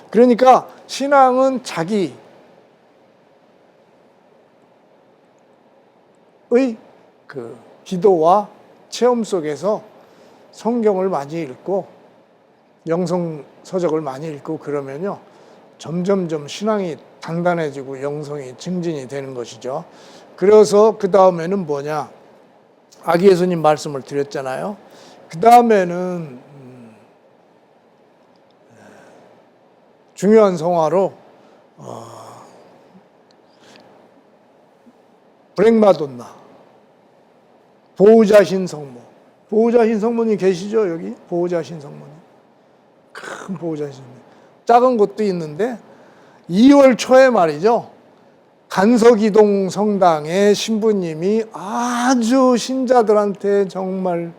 그러니까 신앙은 자기의 그 기도와 체험 속에서 성경을 많이 읽고 영성 서적을 많이 읽고 그러면요, 점점점 신앙이 단단해지고 영성이 증진이 되는 것이죠. 그래서 그 다음에는 뭐냐? 아기 예수님 말씀을 드렸잖아요. 그 다음에는 중요한 성화로 브렉마돈나 보호자신 성모. 보호자신 성모님 계시죠? 여기 보호자신 성모님. 큰 보호자신 성모님. 작은 곳도 있는데 2월 초에 말이죠. 간석이동 성당의 신부님이 아주 신자들한테 정말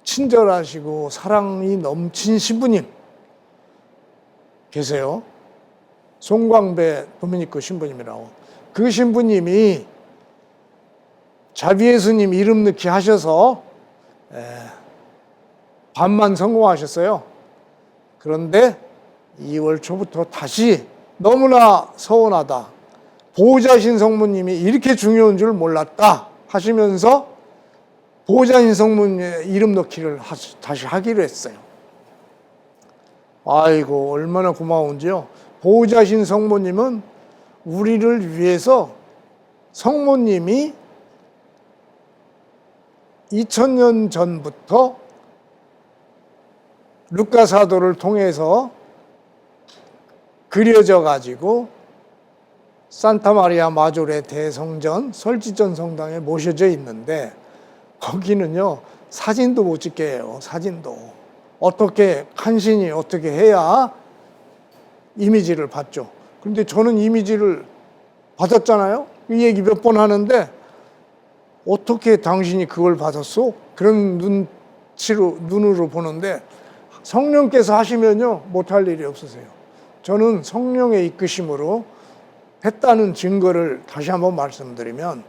친절하시고 사랑이 넘친 신부님 계세요. 송광배 도미니크 신부님이라고. 그 신부님이 자비예수님 이름 넣기 하셔서 반만 성공하셨어요. 그런데 2월 초부터 다시 너무나 서운하다. 보호자신 성모님이 이렇게 중요한 줄 몰랐다 하시면서 보호자신 성모님의 이름 넣기를 다시 하기로 했어요. 아이고 얼마나 고마운지요. 보호자신 성모님은 우리를 위해서 성모님이 2000년 전부터 루카 사도를 통해서 그려져 가지고 산타마리아 마조레 대성전 설지전 성당에 모셔져 있는데 거기는요 사진도 못 찍게 해요. 사진도 어떻게 간신히 어떻게 해야 이미지를 받죠. 그런데 저는 이미지를 받았잖아요. 이 얘기 몇 번 하는데 어떻게 당신이 그걸 받았어? 그런 눈으로 보는데 성령께서 하시면요 못할 일이 없으세요. 저는 성령의 이끄심으로 했다는 증거를 다시 한번 말씀드리면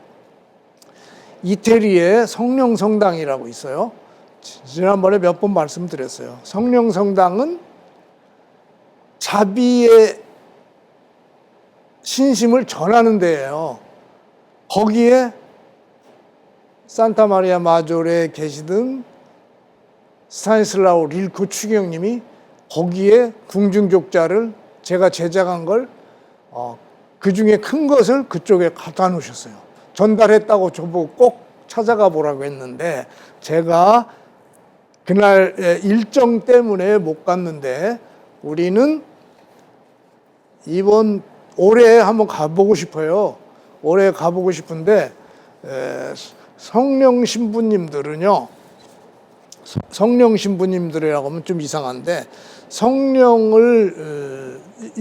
이태리에 성령성당이라고 있어요. 지난번에 몇 번 말씀드렸어요. 성령성당은 자비의 신심을 전하는 데예요. 거기에 산타마리아 마조레에 계시던 스타니슬라우 릴코 추경님이 거기에 궁중족자를 제가 제작한 걸 그 중에 큰 것을 그쪽에 갖다 놓으셨어요. 전달했다고 저보고 꼭 찾아가 보라고 했는데 제가 그날 일정 때문에 못 갔는데 우리는 올해 한번 가보고 싶어요. 올해 가보고 싶은데 성령 신부님들은요. 성령 신부님들이라고 하면 좀 이상한데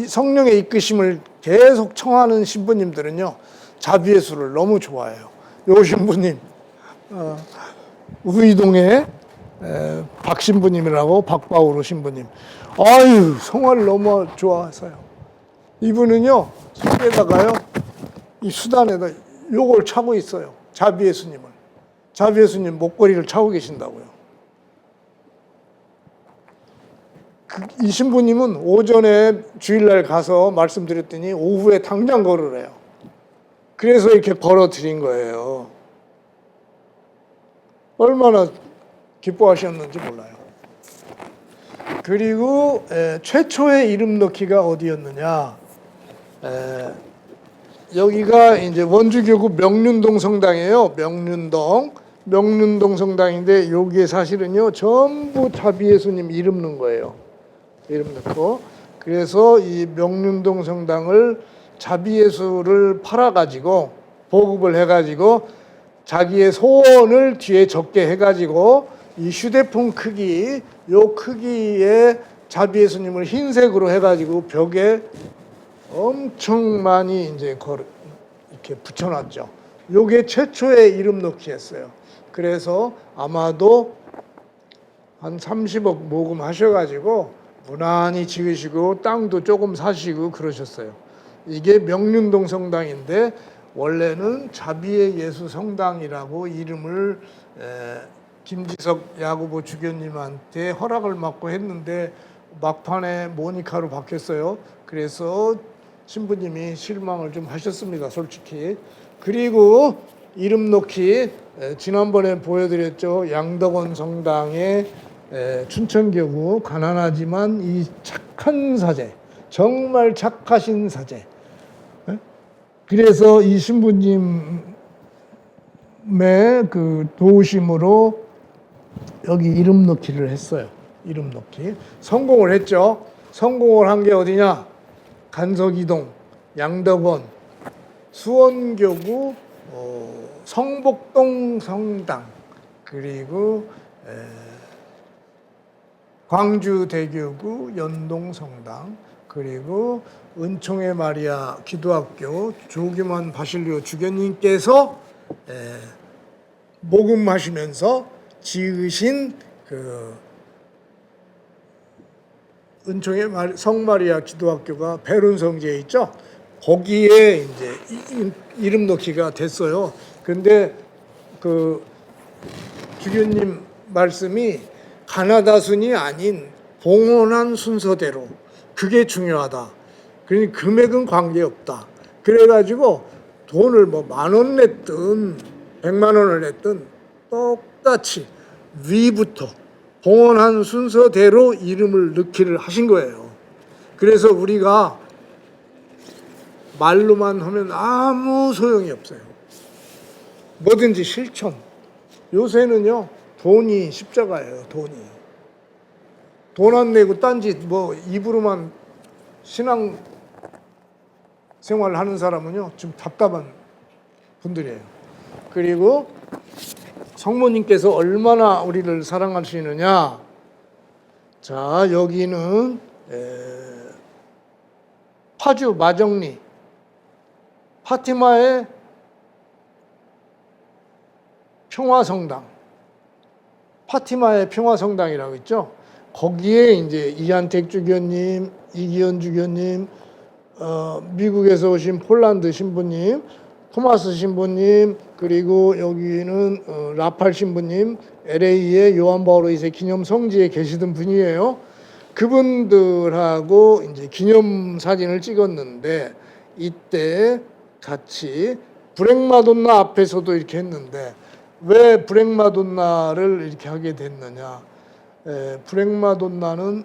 성령의 이끄심을 계속 청하는 신부님들은요 자비예수를 너무 좋아해요. 요 신부님 우이동의 박 신부님이라고 박바오로 신부님. 아유 성화를 너무 좋아해서요. 이분은요 손에다가요 이 수단에다 요걸 차고 있어요. 자비예수님을. 자비예수님 목걸이를 차고 계신다고요. 이 신부님은 오전에 주일날 가서 말씀드렸더니 오후에 당장 걸으래요. 그래서 이렇게 걸어 드린 거예요. 얼마나 기뻐하셨는지 몰라요. 그리고 최초의 이름 넣기가 어디였느냐? 여기가 이제 원주교구 명륜동 성당이에요. 명륜동 성당인데 여기에 사실은요 전부 자비예수님 이름 넣은 거예요. 이름 넣고 그래서 이 명륜동 성당을 자비예수를 팔아가지고 보급을 해가지고 자기의 소원을 뒤에 적게 해가지고 이 휴대폰 크기 요 크기의 자비예수님을 흰색으로 해가지고 벽에 엄청 많이 이제 이렇게 붙여놨죠. 요게 최초의 이름 넣기 했어요. 그래서 아마도 한 30억 모금하셔가지고 무난히 지으시고 땅도 조금 사시고 그러셨어요. 이게 명륜동 성당인데 원래는 자비의 예수 성당이라고 이름을 김지석 야구보 주교님한테 허락을 받고 했는데 막판에 모니카로 바뀌었어요. 그래서 신부님이 실망을 좀 하셨습니다. 솔직히. 그리고 이름 놓기 지난번에 보여드렸죠. 양덕원 성당의 춘천교구 가난하지만 이 착한 사제, 정말 착하신 사제. 그래서 이 신부님 그 도우심으로 여기 이름 넣기를 했어요. 이름 넣기. 성공을 했죠. 성공을 한 게 어디냐? 간석이동, 양덕원, 수원교구, 성복동 성당, 그리고 광주대교구 연동성당, 그리고 은총의 마리아 기도학교 조규만 바실리오 주교님께서 목음하시면서 지으신 그 은총의 성마리아 기도학교가 배룬성지에 있죠. 거기에 이제 이름 넣기가 됐어요. 그런데 그 주교님 말씀이 가나다순이 아닌 봉헌한 순서대로 그게 중요하다. 그러니 금액은 관계없다. 그래가지고 돈을 뭐 10,000원 냈든 100만 원을 냈든 똑같이 위부터 봉헌한 순서대로 이름을 넣기를 하신 거예요. 그래서 우리가 말로만 하면 아무 소용이 없어요. 뭐든지 실천. 요새는요, 돈이 십자가예요, 돈이. 돈 안 내고 딴짓 뭐 입으로만 신앙 생활을 하는 사람은요, 좀 답답한 분들이에요. 그리고 성모님께서 얼마나 우리를 사랑하시느냐. 자, 여기는 파주 마정리 파티마의 평화성당, 파티마의 평화성당이라고 있죠. 거기에 이제 이한택 주교님, 이기현 주교님, 미국에서 오신 폴란드 신부님, 토마스 신부님, 그리고 여기는 라팔 신부님, LA의 요한 바오로 2세 기념 성지에 계시던 분이에요. 그분들하고 이제 기념 사진을 찍었는데 이때 같이 브렉마돈나 앞에서도 이렇게 했는데 왜 브렉마돈나를 이렇게 하게 됐느냐? 브렉마돈나는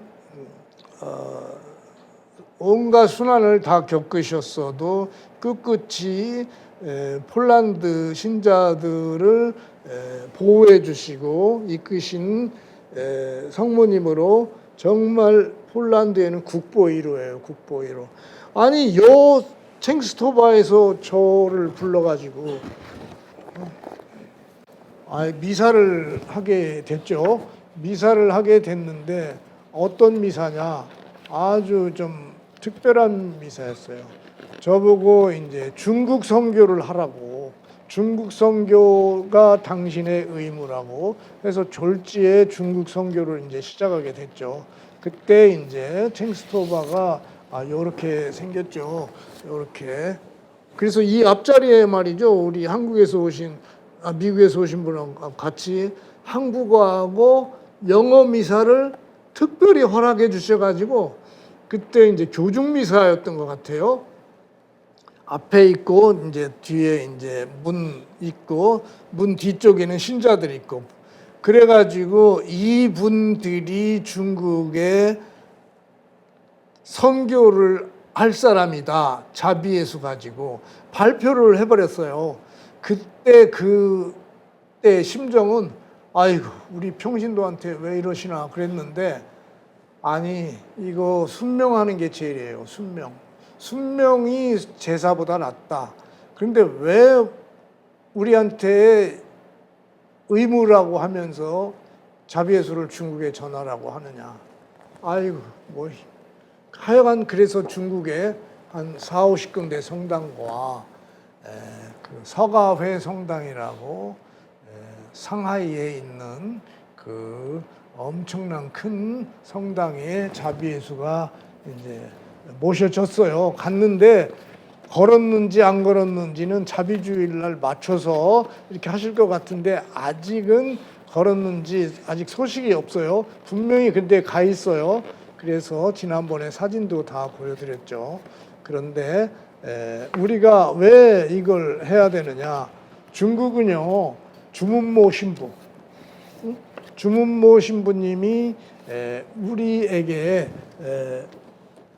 온갖 순환을 다 겪으셨어도 끝끝이 폴란드 신자들을 보호해 주시고 이끄신 성모님으로 정말 폴란드에는 국보 1호예요. 국보 1호. 아니 요 챙스토바에서 저를 불러가지고 미사를 하게 됐죠. 미사를 하게 됐는데 어떤 미사냐? 아주 좀 특별한 미사였어요. 저보고 이제 중국 선교를 하라고, 중국 선교가 당신의 의무라고 해서 졸지에 중국 선교를 이제 시작하게 됐죠. 그때 이제 챙스토바가 요렇게 생겼죠. 요렇게. 그래서 이 앞자리에 말이죠. 우리 한국에서 오신, 미국에서 오신 분하고 같이 한국어하고 영어 미사를 특별히 허락해 주셔가지고 그때 이제 교중 미사였던 것 같아요. 앞에 있고 이제 뒤에 이제 문 있고 문 뒤쪽에는 신자들이 있고 그래가지고 이분들이 중국에 선교를 할 사람이다. 자비예수 가지고 발표를 해버렸어요. 그때 심정은 아이고 우리 평신도한테 왜 이러시나 그랬는데 아니 이거 순명하는 게 제일이에요. 순명이 제사보다 낫다. 그런데 왜 우리한테 의무라고 하면서 자비예수를 중국에 전하라고 하느냐. 아이고 뭐 하여간 그래서 중국에 한 40-50군데 성당과 그 서가회 성당이라고 상하이에 있는 그 엄청난 큰 성당에 자비예수가 이제 모셔졌어요. 갔는데 걸었는지 안 걸었는지는 자비주일날 맞춰서 이렇게 하실 것 같은데 아직은 걸었는지 아직 소식이 없어요. 분명히 근데 가 있어요. 그래서 지난번에 사진도 다 보여드렸죠. 그런데 우리가 왜 이걸 해야 되느냐? 중국은요 주문모 신부, 주문모 신부님이 우리에게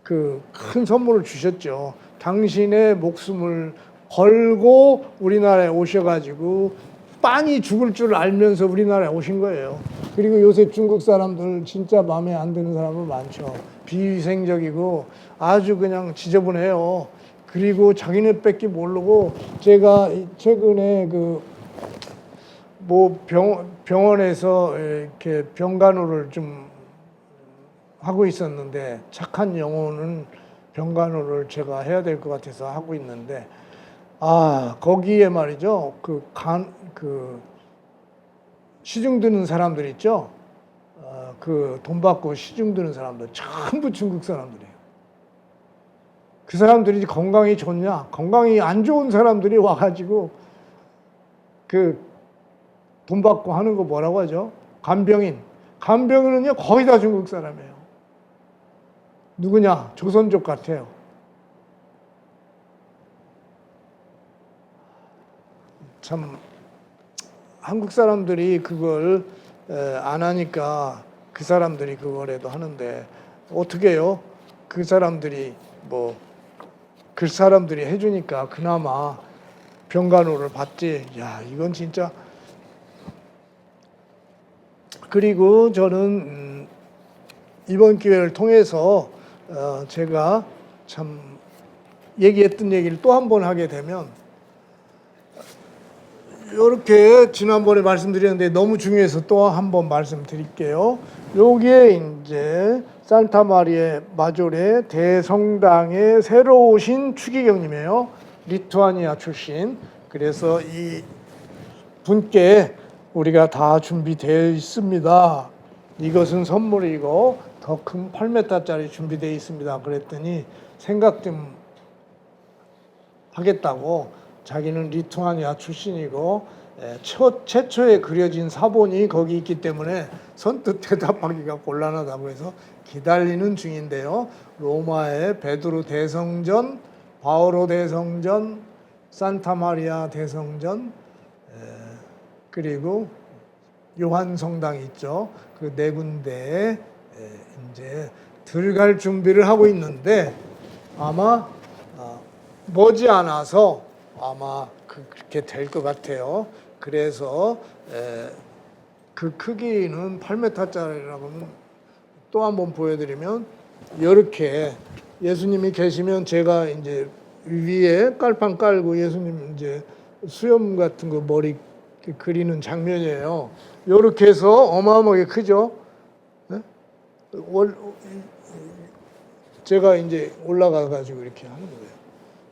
그 큰 선물을 주셨죠. 당신의 목숨을 걸고 우리나라에 오셔가지고 빤히 죽을 줄 알면서 우리나라에 오신 거예요. 그리고 요새 중국 사람들 진짜 마음에 안 드는 사람은 많죠. 비위생적이고 아주 그냥 지저분해요. 그리고 자기네밖에 모르고 제가 최근에 뭐 병원에서 이렇게 병간호를 좀 하고 있었는데 착한 영혼은 병간호를 제가 해야 될 것 같아서 하고 있는데 거기에 말이죠. 시중 드는 사람들 있죠. 돈 받고 시중 드는 사람들 전부 중국 사람들이에요. 그 사람들이 건강이 좋냐? 건강이 안 좋은 사람들이 와가지고 돈 받고 하는 거 뭐라고 하죠? 간병인. 간병인은요 거의 다 중국 사람이에요. 누구냐? 조선족 같아요. 참 한국 사람들이 그걸 안 하니까 그 사람들이 그거라도 하는데 어떻게 해요? 그 사람들이 해주니까 그나마 병간호를 받지. 야, 이건 진짜. 그리고 저는 이번 기회를 통해서 제가 참 얘기했던 얘기를 또 한 번 하게 되면 이렇게 지난번에 말씀드렸는데 너무 중요해서 또 한 번 말씀드릴게요. 요게 이제 산타마리아 마조레 대성당의 새로 오신 추기경님이에요. 리투아니아 출신. 그래서 이 분께 우리가 다 준비되어 있습니다. 이것은 선물이고 더 큰 8m짜리 준비되어 있습니다. 그랬더니 생각 좀 하겠다고. 자기는 리투아니아 출신이고 최초에 그려진 사본이 거기 있기 때문에 선뜻 대답하기가 곤란하다고 해서 기다리는 중인데요. 로마의 베드로 대성전, 바오로 대성전, 산타마리아 대성전, 그리고 요한 성당 있죠. 그 네 군데에 이제 들어갈 준비를 하고 있는데 아마 머지않아서 아마 그렇게 될 것 같아요. 그래서 그 크기는 8m짜리라고는 또 한 번 보여드리면 이렇게 예수님이 계시면 제가 이제 위에 깔판 깔고 예수님 이제 수염 같은 거 머리 그리는 장면이에요. 이렇게 해서 어마어마하게 크죠. 네? 제가 이제 올라가 가지고 이렇게 하는 거예요.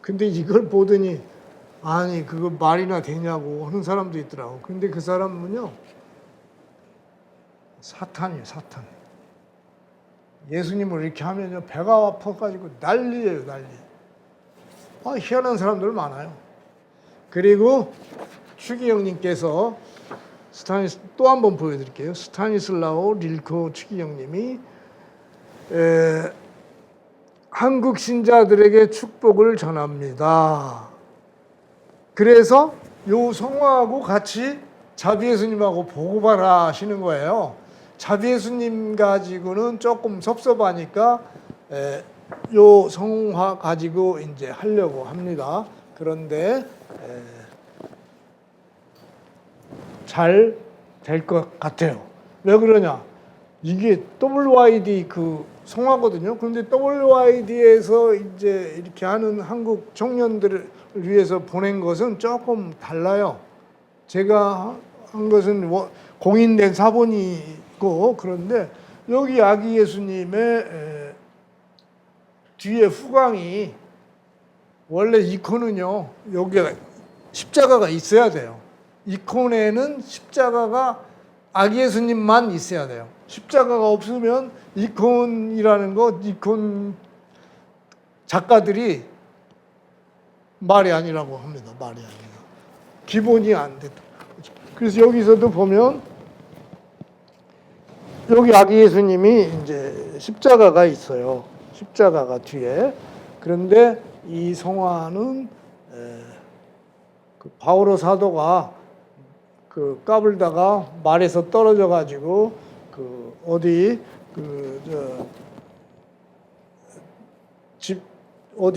근데 이걸 보더니 아니 그거 말이나 되냐고 하는 사람도 있더라고. 근데 그 사람은요 사탄이에요. 사탄. 예수님을 이렇게 하면요 배가 아파가지고 난리예요. 난리. 희한한 사람들 많아요. 그리고 추기경님께서 또 한 번 보여드릴게요. 스타니슬라오 릴코 추기경님이 한국 신자들에게 축복을 전합니다. 그래서 요 성화하고 같이 자비예수님하고 보고받아 하시는 거예요. 자비예수님 가지고는 조금 섭섭하니까 요 성화 가지고 이제 하려고 합니다. 그런데 잘 될 것 같아요. 왜 그러냐? 이게 WYD 그 성화거든요. 그런데 WYD에서 이제 이렇게 하는 한국 청년들을 위해서 보낸 것은 조금 달라요. 제가 한 것은 공인된 사본이고 그런데 여기 아기 예수님의 뒤에 후광이 원래 이콘은요 여기 십자가가 있어야 돼요. 이콘에는 십자가가 아기 예수님만 있어야 돼요. 십자가가 없으면 이콘이라는 거 이콘 작가들이 말이 아니라고 합니다. 말이 아니라 기본이 안 됐다. 그래서 여기서도 보면 여기 아기 예수님이 이제 십자가가 있어요. 십자가가 뒤에. 그런데 이 성화는 그 바오로 사도가 그 까불다가 말에서 떨어져 가지고 그 어디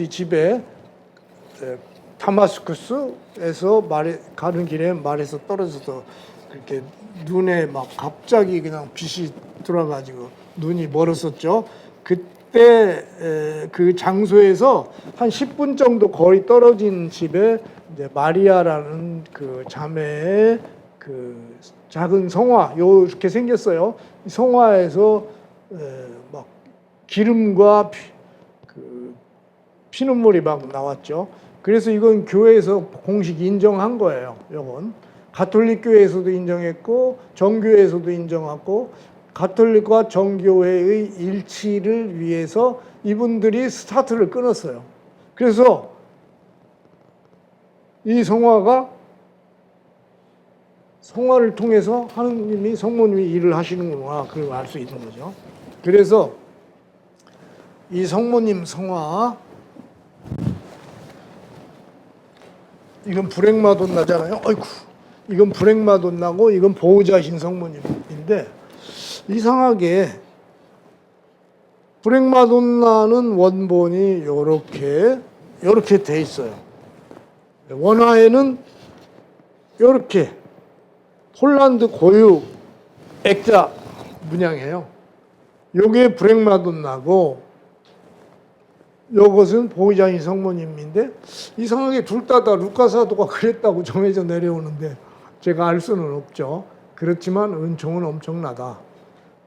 집에 다마스쿠스에서 가는 길에 말에서 떨어져서 그렇게 눈에 막 갑자기 그냥 빛이 들어가지고 눈이 멀었었죠. 그때 그 장소에서 한 10분 정도 거리 떨어진 집에 이제 마리아라는 그 자매의 그 작은 성화 이렇게 생겼어요. 이 성화에서 막 기름과 피눈물이 막 나왔죠. 그래서 이건 교회에서 공식 인정한 거예요. 이건 가톨릭 교회에서도 인정했고 정교회에서도 인정하고 가톨릭과 정교회의 일치를 위해서 이분들이 스타트를 끊었어요. 그래서 이 성화를 통해서 하느님이 성모님이 일을 하시는구나 그걸 알 수 있는 거죠. 그래서 이 성모님 성화 이건 브렉마돈나잖아요. 아이고, 이건 브렉마돈나고 이건 보호자신 성모님인데 이상하게 브렉마돈나는 원본이 요렇게 돼 있어요. 원화에는 요렇게 폴란드 고유 액자 문양이에요. 요게 브렉마돈나고 요것은 보호자인 성모님인데 이상하게 둘 다 루카 사도가 그랬다고 정해져 내려오는데 제가 알 수는 없죠. 그렇지만 은총은 엄청나다.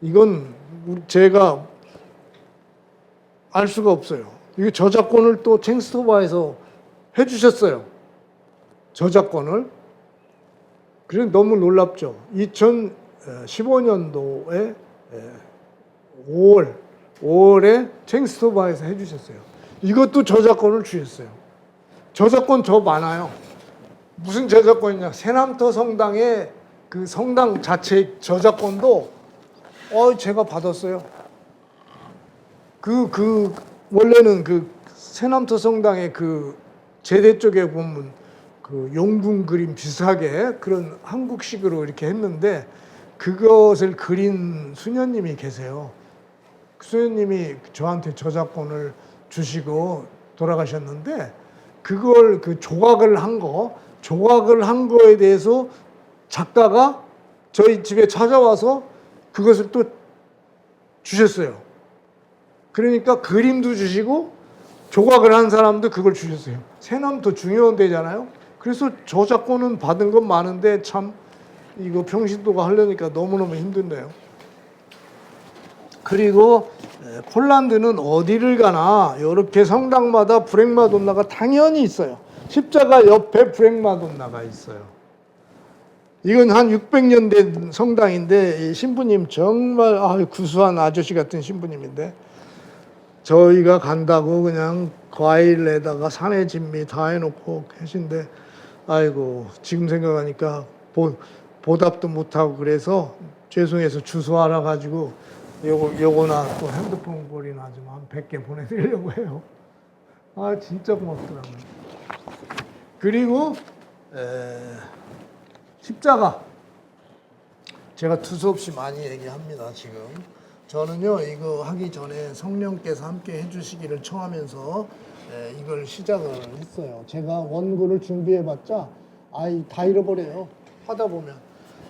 이건 제가 알 수가 없어요. 이게 저작권을 또 챈스토바에서 해주셨어요. 저작권을. 그래서 너무 놀랍죠. 2015년도에 5월에 챈스토바에서 해주셨어요. 이것도 저작권을 주셨어요. 저작권 더 많아요. 무슨 저작권이냐? 세남터 성당의 그 성당 자체 저작권도 제가 받았어요. 원래는 그 세남터 성당의 그 제대 쪽에 보면 그 용궁 그림 비슷하게 그런 한국식으로 이렇게 했는데 그것을 그린 수녀님이 계세요. 수녀님이 저한테 저작권을 주시고 돌아가셨는데 그걸 그 조각을 한 거에 대해서 작가가 저희 집에 찾아와서 그것을 또 주셨어요. 그러니까 그림도 주시고 조각을 한 사람도 그걸 주셨어요. 세남도 중요한 데잖아요. 그래서 저작권은 받은 건 많은데 참 이거 평신도가 하려니까 너무너무 힘든데요. 그리고 폴란드는 어디를 가나 이렇게 성당마다 브렉마돈나가 당연히 있어요. 십자가 옆에 브렉마돈나가 있어요. 이건 한 600년 된 성당인데 이 신부님 정말 구수한 아저씨 같은 신부님인데 저희가 간다고 그냥 과일에다가 산의 진미 다 해놓고 계신데 아이고 지금 생각하니까 보답도 못하고 그래서 죄송해서 주소 알아가지고 요거나 또 핸드폰 볼이나 좀 한 100개 보내드리려고 해요. 진짜 고맙더라고요. 그리고 십자가 제가 두서없이 많이 얘기합니다. 지금 저는요 이거 하기 전에 성령께서 함께 해주시기를 청하면서 이걸 시작을 했어요. 제가 원고를 준비해봤자 다 잃어버려요. 하다 보면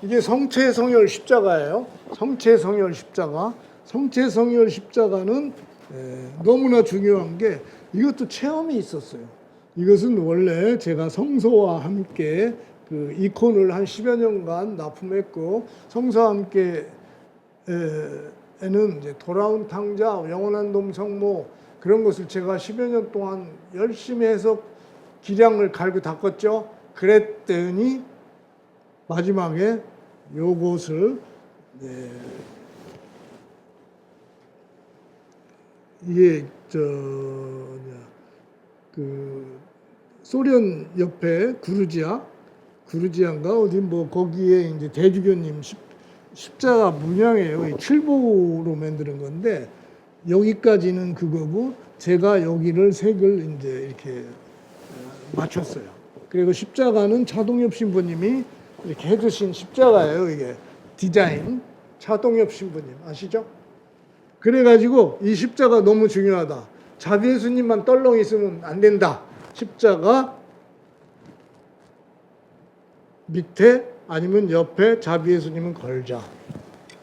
이게 성체성혈 십자가예요. 성체성혈 십자가. 성체성혈 십자가는 너무나 중요한 게 이것도 체험이 있었어요. 이것은 원래 제가 성서와 함께 그 이콘을 한 10여 년간 납품했고 성서와 함께 에는 이제 돌아온 탕자, 영원한 돔 성모 그런 것을 제가 10여 년 동안 열심히 해서 기량을 갈고 닦았죠. 그랬더니 마지막에 요것을 이게 그 소련 옆에 구르지아인가 어디 뭐 거기에 이제 대주교님 십자가 문양이에요. 칠보로 만드는 건데 여기까지는 그거고 제가 여기를 색을 이제 이렇게 맞췄어요. 그리고 십자가는 차동엽 신부님이 이렇게 해주신 십자가예요. 이게 디자인 차동엽 신부님 아시죠? 그래가지고 이 십자가 너무 중요하다. 자비 예수님만 떨렁 있으면 안 된다. 십자가 밑에 아니면 옆에 자비 예수님은 걸자.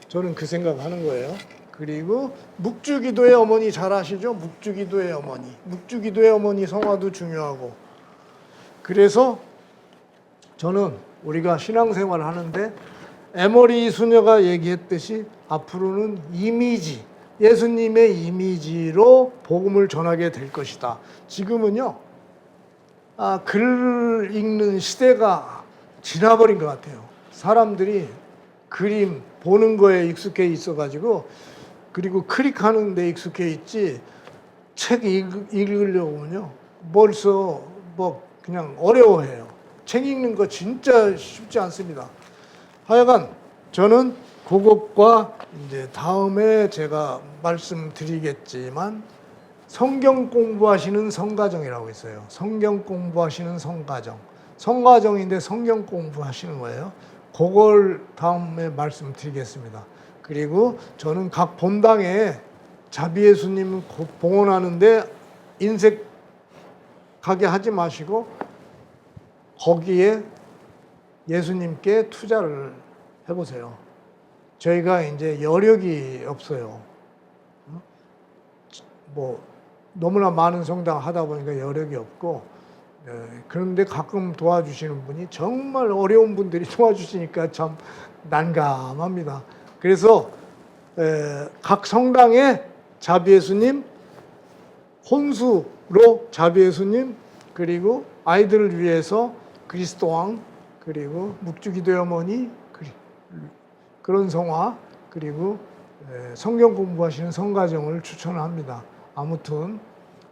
저는 그 생각하는 거예요. 그리고 묵주기도의 어머니 잘 아시죠? 묵주기도의 어머니. 묵주기도의 어머니 성화도 중요하고. 그래서 저는 우리가 신앙생활을 하는데 에머리 수녀가 얘기했듯이 앞으로는 이미지, 예수님의 이미지로 복음을 전하게 될 것이다. 지금은요, 글 읽는 시대가 지나버린 것 같아요. 사람들이 그림 보는 거에 익숙해 있어가지고, 그리고 클릭하는 데 익숙해 있지, 책 읽으려면요, 벌써 뭐 그냥 어려워해요. 책 읽는 거 진짜 쉽지 않습니다. 하여간 저는 그것과 이제 다음에 제가 말씀드리겠지만 성경 공부하시는 성가정이라고 있어요. 성경 공부하시는 성가정. 성가정인데 성경 공부하시는 거예요. 그걸 다음에 말씀드리겠습니다. 그리고 저는 각 본당에 자비 예수님 봉헌하는데 인색하게 하지 마시고 거기에 예수님께 투자를 해보세요. 저희가 이제 여력이 없어요. 뭐 너무나 많은 성당 하다 보니까 여력이 없고, 그런데 가끔 도와주시는 분이 정말 어려운 분들이 도와주시니까 참 난감합니다. 그래서 각 성당에 자비 예수님, 혼수로 자비 예수님, 그리고 아이들을 위해서 그리스도 왕, 그리고 묵주기도의 어머니, 그런 성화, 그리고 성경 공부하시는 성가정을 추천합니다. 아무튼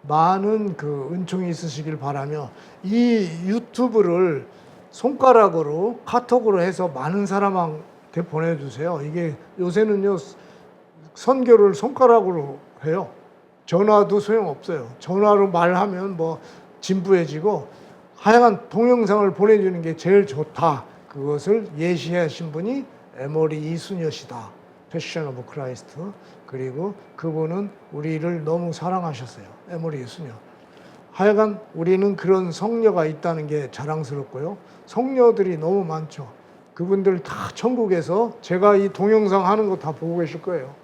많은 그 은총이 있으시길 바라며 이 유튜브를 손가락으로 카톡으로 해서 많은 사람한테 보내주세요. 이게 요새는요 선교를 손가락으로 해요. 전화도 소용없어요. 전화로 말하면 뭐 진부해지고, 하여간 동영상을 보내주는 게 제일 좋다. 그것을 예시하신 분이 에머리 이순여시다. 패션 오브 크라이스트. 그리고 그분은 우리를 너무 사랑하셨어요. 에머리 이순여. 하여간 우리는 그런 성녀가 있다는 게 자랑스럽고요. 성녀들이 너무 많죠. 그분들 다 천국에서 제가 이 동영상 하는 거 다 보고 계실 거예요.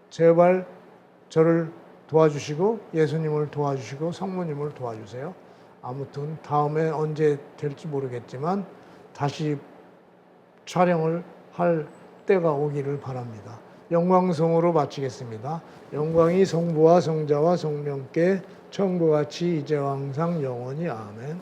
제발 저를 도와주시고 예수님을 도와주시고 성모님을 도와주세요. 아무튼 다음에 언제 될지 모르겠지만 다시 촬영을 할 때가 오기를 바랍니다. 영광성으로 마치겠습니다. 영광이 성부와 성자와 성령께 처음과 같이 이제와 항상 영원히 아멘.